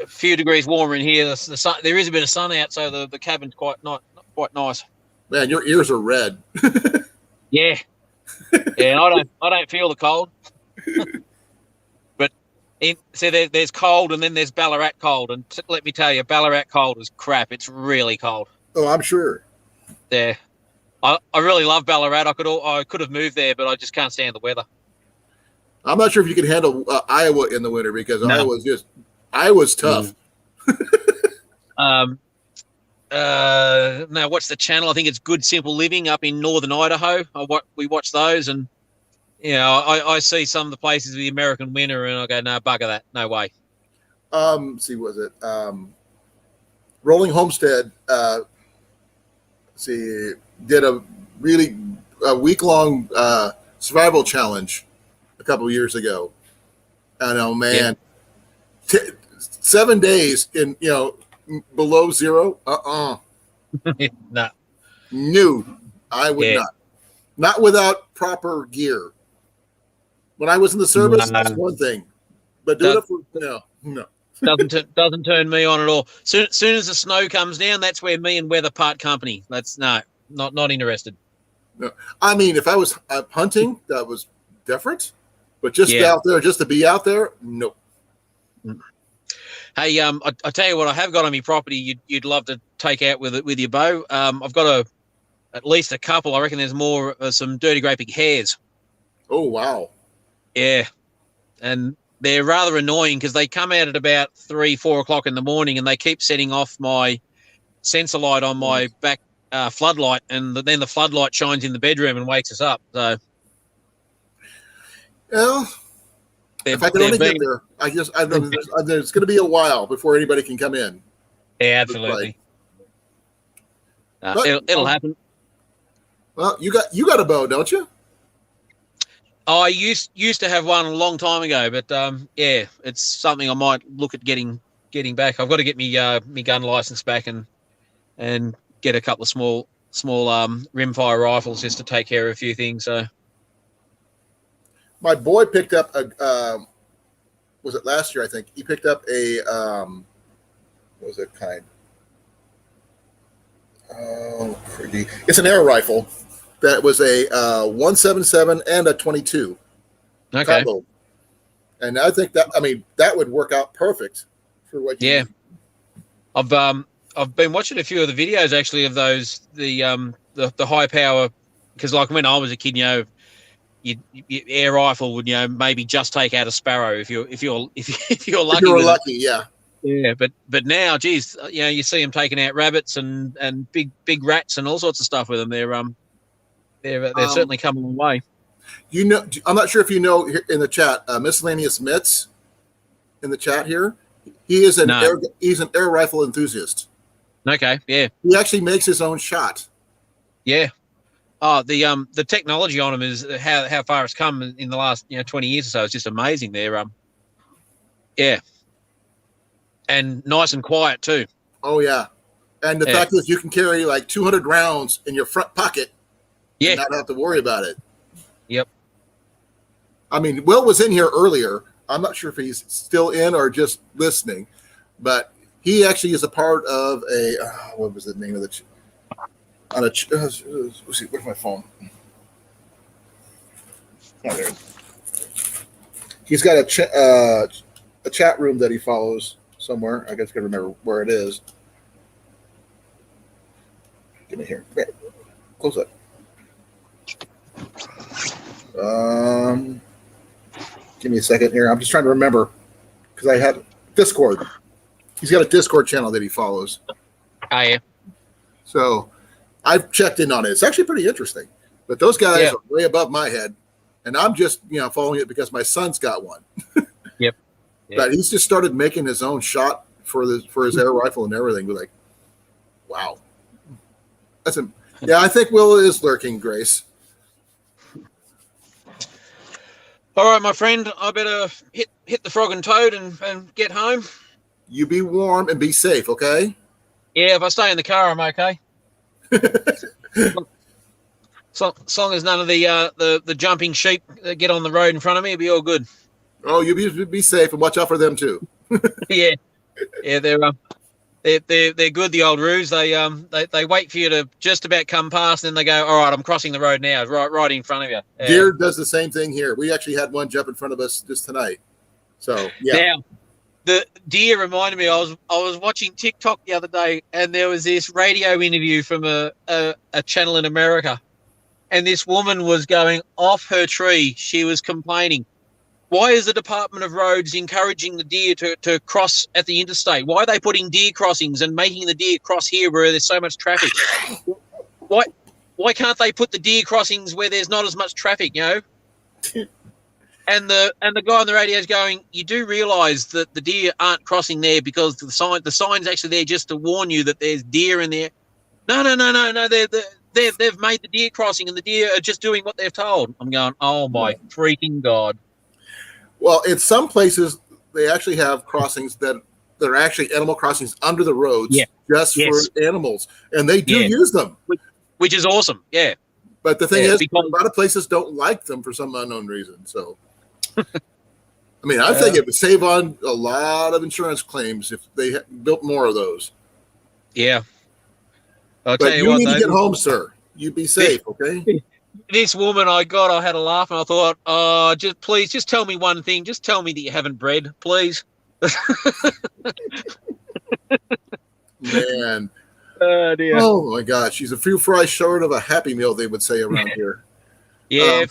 D: few degrees warmer in here. The sun, there is a bit of sun out, so the cabin's quite nice.
A: Man, your ears are red.
D: Yeah. Yeah, I don't feel the cold. But there's cold, and then there's Ballarat cold, and let me tell you, Ballarat cold is crap. It's really cold.
A: Oh, I'm sure.
D: Yeah, I really love Ballarat. I could have moved there, but I just can't stand the weather.
A: I'm not sure if you can handle Iowa in the winter, because Iowa's tough.
D: Now, what's the channel? I think it's Good Simple Living up in northern Idaho. We watch those, and I see some of the places of the American winter, and I go, no, bugger that, no way.
A: Was it Rolling Homestead? Did a week-long survival challenge a couple of years ago. I know, man. Yeah. 7 days in below zero.
D: No.
A: No, I would not. Not without proper gear. When I was in the service, that's one thing, but doing it for no. Doesn't
D: turn me on at all. Soon as the snow comes down, that's where me and Weather part company. That's not interested.
A: No, I mean, if I was hunting, that was different. But just
D: Yeah.
A: out there, just to be out there, nope.
D: Hey, I tell you what, I have got on my property. You'd love to take out with your bow. I've got at least a couple. I reckon there's more some dirty great big hares.
A: Oh wow.
D: Yeah, and they're rather annoying because they come out at about 3-4 o'clock in the morning, and they keep setting off my sensor light on my back floodlight, and then the floodlight shines in the bedroom and wakes us up. So,
A: Well, if I can only get there, I know there's going to be a while before anybody can come in.
D: Yeah, absolutely. It'll happen.
A: Well, you got a bow, don't you?
D: Oh, I used to have one a long time ago, but yeah, it's something I might look at getting back. I've got to get me gun license back and get a couple of small rimfire rifles just to take care of a few things. So
A: My boy picked up was it last year? I think he picked up a what was it kind? Oh, pretty! It's an air rifle that was a 177 and a 22.
D: okay,
A: combo. And I think that would work out perfect for what you
D: yeah.
A: need.
D: I've been watching a few of the videos actually of those the high power, because like when I was a kid, your air rifle would maybe just take out a sparrow if you're lucky.
A: If you were
D: with it.
A: lucky, yeah.
D: Yeah, but now, geez, you see them taking out rabbits and big rats and all sorts of stuff with them. They're certainly come a long way.
A: I'm not sure if you know here in the chat, Miscellaneous Mitts in the chat here. He is he's an air rifle enthusiast.
D: Okay, yeah,
A: He actually makes his own shot.
D: yeah. Oh, the technology on them is how far it's come in the last 20 years or so. It's just amazing. They're yeah, and nice and quiet too.
A: Oh yeah, and the fact is you can carry like 200 rounds in your front pocket.
D: Yeah,
A: and not have to worry about it.
D: Yep.
A: I mean, Will was in here earlier. I'm not sure if he's still in or just listening, but he actually is a part of a what was the name of the let's see, where's my phone? Oh, there. He's got a chat room that he follows somewhere. I guess I gotta remember where it is. Give me here. Close up. Give me a second here. I'm just trying to remember because I had Discord. He's got a Discord channel that he follows.
D: Oh yeah.
A: So I've checked in on it. It's actually pretty interesting. But those guys are way above my head, and I'm just following it because my son's got one.
D: Yep.
A: But he's just started making his own shot for his air rifle and everything. We're like, wow. I think Will is lurking, Grace.
D: All right, my friend, I better hit the frog and toad and get home.
A: You be warm and be safe, okay?
D: Yeah, if I stay in the car, I'm okay. So long as none of the jumping sheep get on the road in front of me, it'll be all good.
A: Oh, you be safe and watch out for them too.
D: Yeah, they're good. The old roos. They wait for you to just about come past, and then they go, "All right, I'm crossing the road now, right in front of you."
A: Deer does the same thing here. We actually had one jump in front of us just tonight. So yeah.
D: Now, the deer reminded me. I was watching TikTok the other day, and there was this radio interview from a channel in America, and this woman was going off her tree. She was complaining. Why is the Department of Roads encouraging the deer to cross at the interstate? Why are they putting deer crossings and making the deer cross here where there's so much traffic? Why can't they put the deer crossings where there's not as much traffic, And the guy on the radio is going, you do realise that the deer aren't crossing there because the sign's actually there just to warn you that there's deer in there. No. They've made the deer crossing and the deer are just doing what they've told. I'm going, oh my freaking God.
A: Well, in some places, they actually have crossings that are actually animal crossings under the roads just for animals. And they do use them.
D: Which is awesome, yeah.
A: But the thing is, a lot of places don't like them for some unknown reason. So, I mean, I think it would save on a lot of insurance claims if they built more of those.
D: Yeah. I'll
A: But
D: tell
A: you
D: what,
A: need
D: though,
A: to get home, sir. You be safe, okay?
D: This woman I had a laugh, and I thought, oh, please tell me one thing. Just tell me that you haven't bred, please.
A: Man.
D: Oh, dear.
A: Oh my gosh, she's a few fries short of a Happy Meal, they would say around here.
D: Yeah,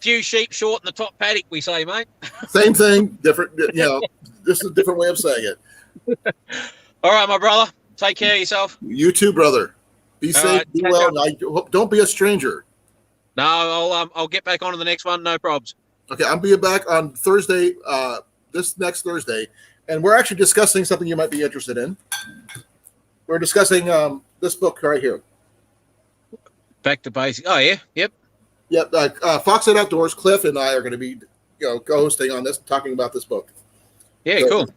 D: few sheep short in the top paddock, we say, mate.
A: Same thing, different. This is a different way of saying it.
D: All right, my brother. Take care of yourself.
A: You too, brother. Be
D: All
A: safe,
D: right,
A: be
D: catch
A: well.
D: up.
A: And don't be a stranger.
D: No, I'll get back on to the next one. No probs.
A: Okay, I'll be back on Thursday, this next Thursday, and we're actually discussing something you might be interested in. We're discussing this book right here.
D: Back to basics. Oh yeah, yep.
A: Yep, Foxhead Outdoors. Cliff and I are going to be, co-hosting on this, talking about this book.
D: Yeah,
A: So,
D: cool.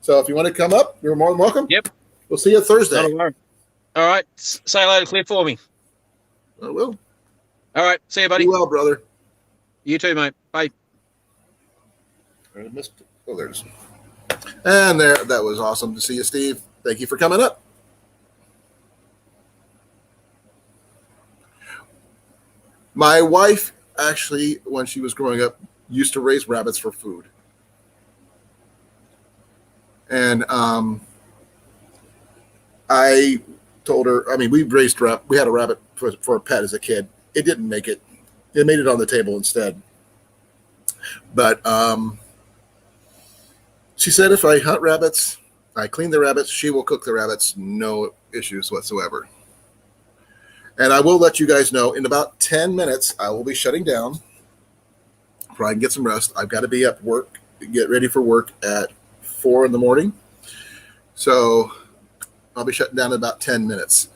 A: So if you want to come up, you're more than welcome.
D: Yep.
A: We'll see you Thursday.
D: Not a worry. All right. Say hello to Cliff for me.
A: I will.
D: All right. See you, buddy.
A: Be well, brother.
D: You too, mate. Bye.
A: I missed. Oh, there's. And there, that was awesome to see you, Steve. Thank you for coming up. My wife, actually, when she was growing up, used to raise rabbits for food. And I told her, we raised we had a rabbit for a pet as a kid. It didn't make it. It made it on the table instead. But she said if I hunt rabbits, I clean the rabbits, she will cook the rabbits, no issues whatsoever. And I will let you guys know in about 10 minutes, I will be shutting down. Probably can get some rest. I've got to be at work, get ready for work at 4 in the morning. So I'll be shutting down in about 10 minutes.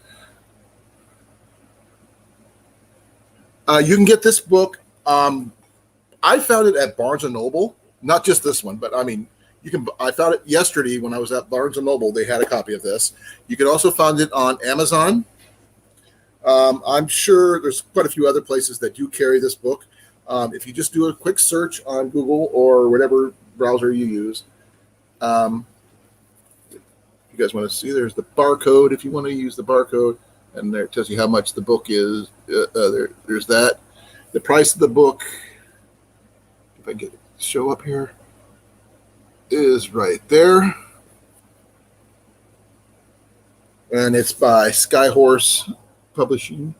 A: You can get this book. I found it at Barnes & Noble, not just this one, but I found it yesterday when I was at Barnes & Noble. They had a copy of this. You can also find it on Amazon. I'm sure there's quite a few other places that do carry this book. If you just do a quick search on Google or whatever browser you use, you guys want to see, there's the barcode. If you want to use the barcode, and there it tells you how much the book is. There's that. The price of the book, if I get it to show up here, is right there. And it's by Skyhorse Publishing.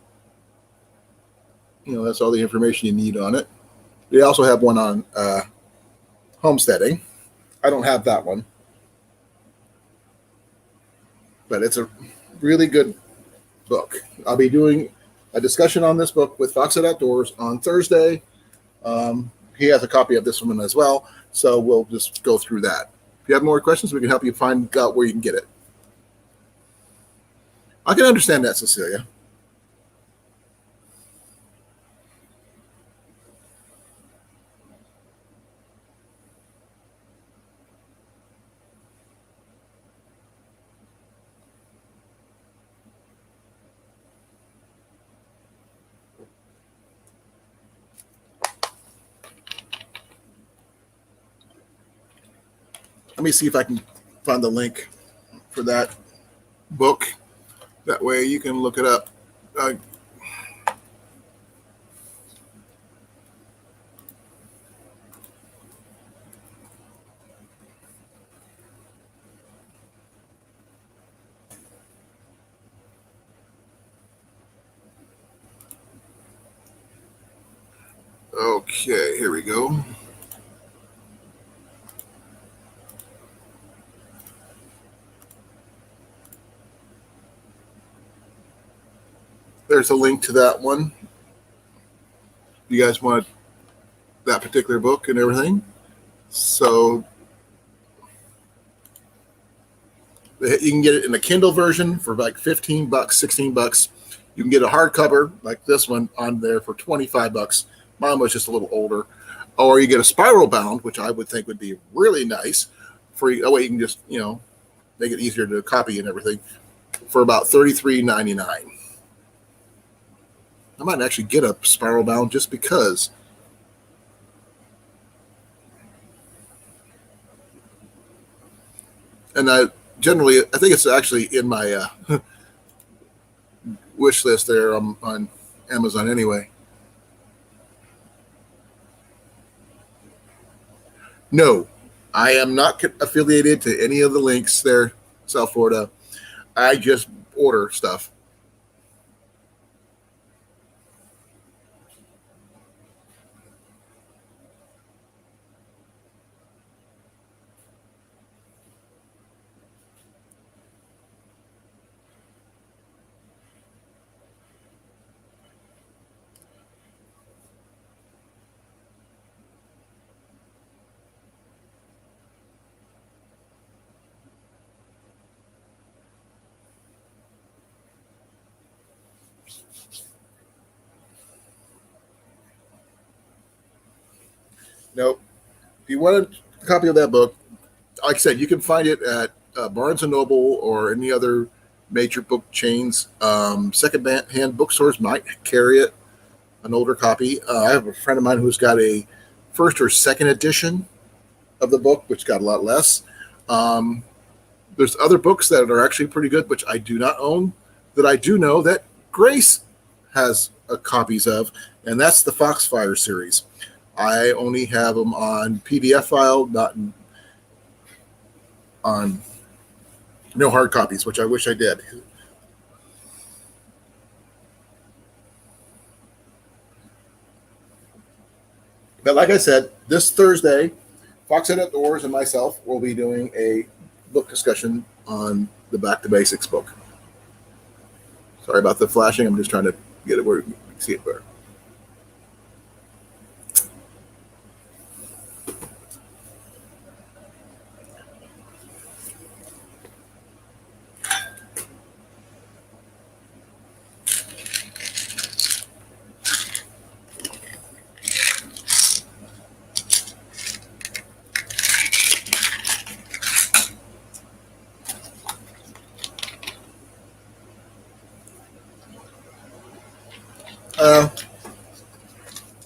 A: That's all the information you need on it. They also have one on homesteading. I don't have that one, but it's a really good book. I'll be doing a discussion on this book with Foxhead Outdoors on Thursday. He has a copy of this one as well, so we'll just go through that. If you have more questions, we can help you find out where you can get it. I can understand that, Cecilia. Let me see if I can find the link for that book. That way you can look it up. Okay, here we go. There's a link to that one. You guys want that particular book and everything. So you can get it in a Kindle version for like $15, $16. You can get a hardcover like this one on there for $25. Mine was just a little older. Or you get a spiral bound, which I would think would be really nice. That way you can just, make it easier to copy and everything for about $33.99. I might actually get a spiral bound just because. And I think it's actually in my wish list there on Amazon anyway. No, I am not affiliated to any of the links there, South Florida. I just order stuff. Nope. If you want a copy of that book, like I said, you can find it at Barnes & Noble or any other major book chains. Second-hand bookstores might carry it, an older copy. I have a friend of mine who's got a first or second edition of the book, which got a lot less. There's other books that are actually pretty good, which I do not own, that I do know that Grace has copies of, and that's the Foxfire series. I only have them on PDF file, not on no hard copies, which I wish I did. But like I said, this Thursday, Foxhead Outdoors and myself will be doing a book discussion on the Back to Basics book. Sorry about the flashing. I'm just trying to get it where you can see it better.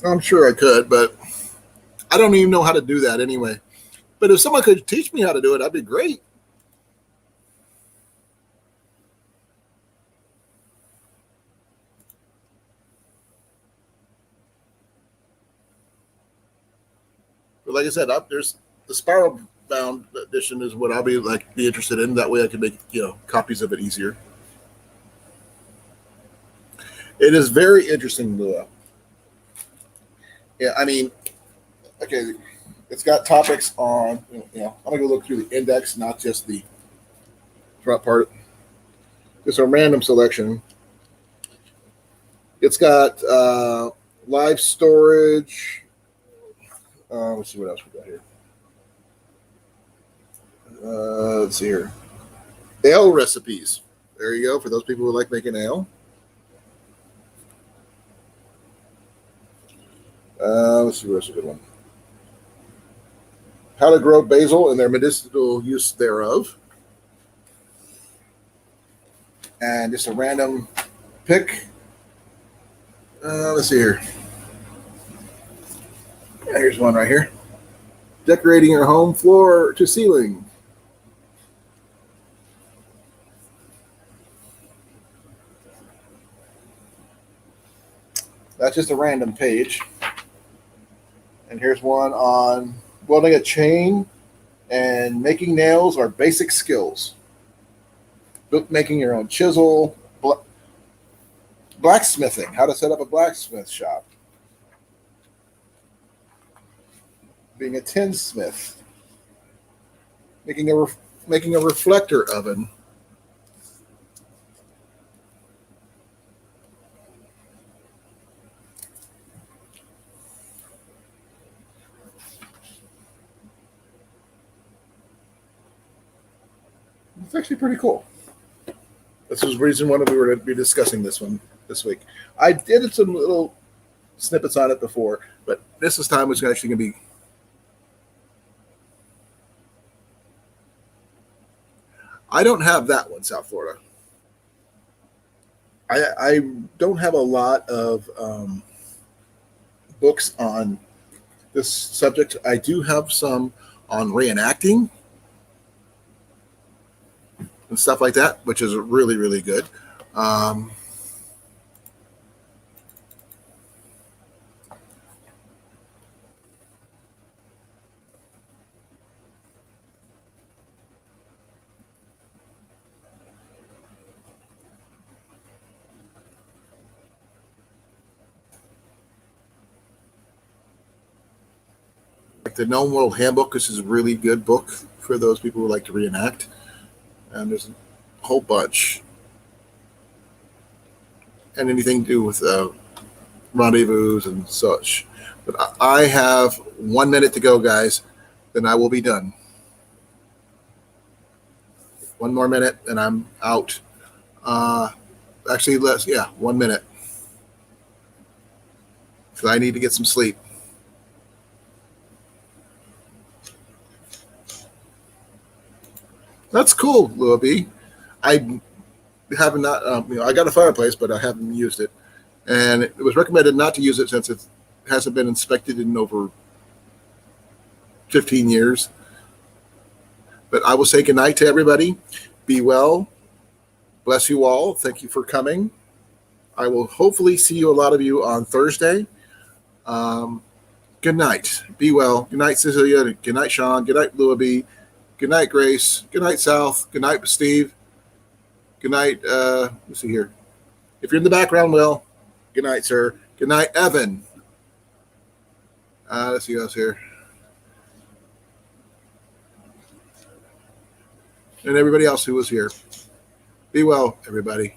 A: I'm sure I could, but I don't even know how to do that anyway. But if someone could teach me how to do it, that'd be great. But like I said, there's the spiral bound edition is what I'll be interested in. That way I can make copies of it easier. It is very interesting, Lua. Yeah, I mean, okay, it's got topics on, I'm going to go look through the index, not just the front part. It's a random selection. It's got live storage. Let's see what else we got here. Let's see here. Ale recipes. There you go, for those people who like making ale. Let's see what's a good one. How to grow basil and their medicinal use thereof. And just a random pick. Let's see here. Yeah, here's one right here. Decorating your home floor to ceiling. That's just a random page. And here's one on welding a chain and making nails are basic skills. Making your own chisel. Blacksmithing, how to set up a blacksmith shop. Being a tinsmith. Making a reflector oven. It's actually pretty cool. This was the reason why we were going to be discussing this one this week. I did some little snippets on it before, but this time was actually going to be. I don't have that one, South Florida. I don't have a lot of books on this subject. I do have some on reenacting and stuff like that, which is really, really good. like the Gnome World Handbook. This is a really good book for those people who like to reenact. And there's a whole bunch. And anything to do with rendezvous and such. But I have 1 minute to go, guys. Then I will be done. One more minute, and I'm out. Actually, 1 minute. So I need to get some sleep. That's cool, Louis. I have not, I got a fireplace, but I haven't used it. And it was recommended not to use it since it hasn't been inspected in over 15 years. But I will say goodnight to everybody. Be well. Bless you all. Thank you for coming. I will hopefully see a lot of you on Thursday. Good night. Be well. Good night, Cecilia. Good night, Sean. Good night, Louis. Good night, Grace. Good night, South. Good night, Steve. Good night. Let's see here. If you're in the background, Will. Good night, sir. Good night, Evan. Let's see who else here. And everybody else who was here. Be well, everybody.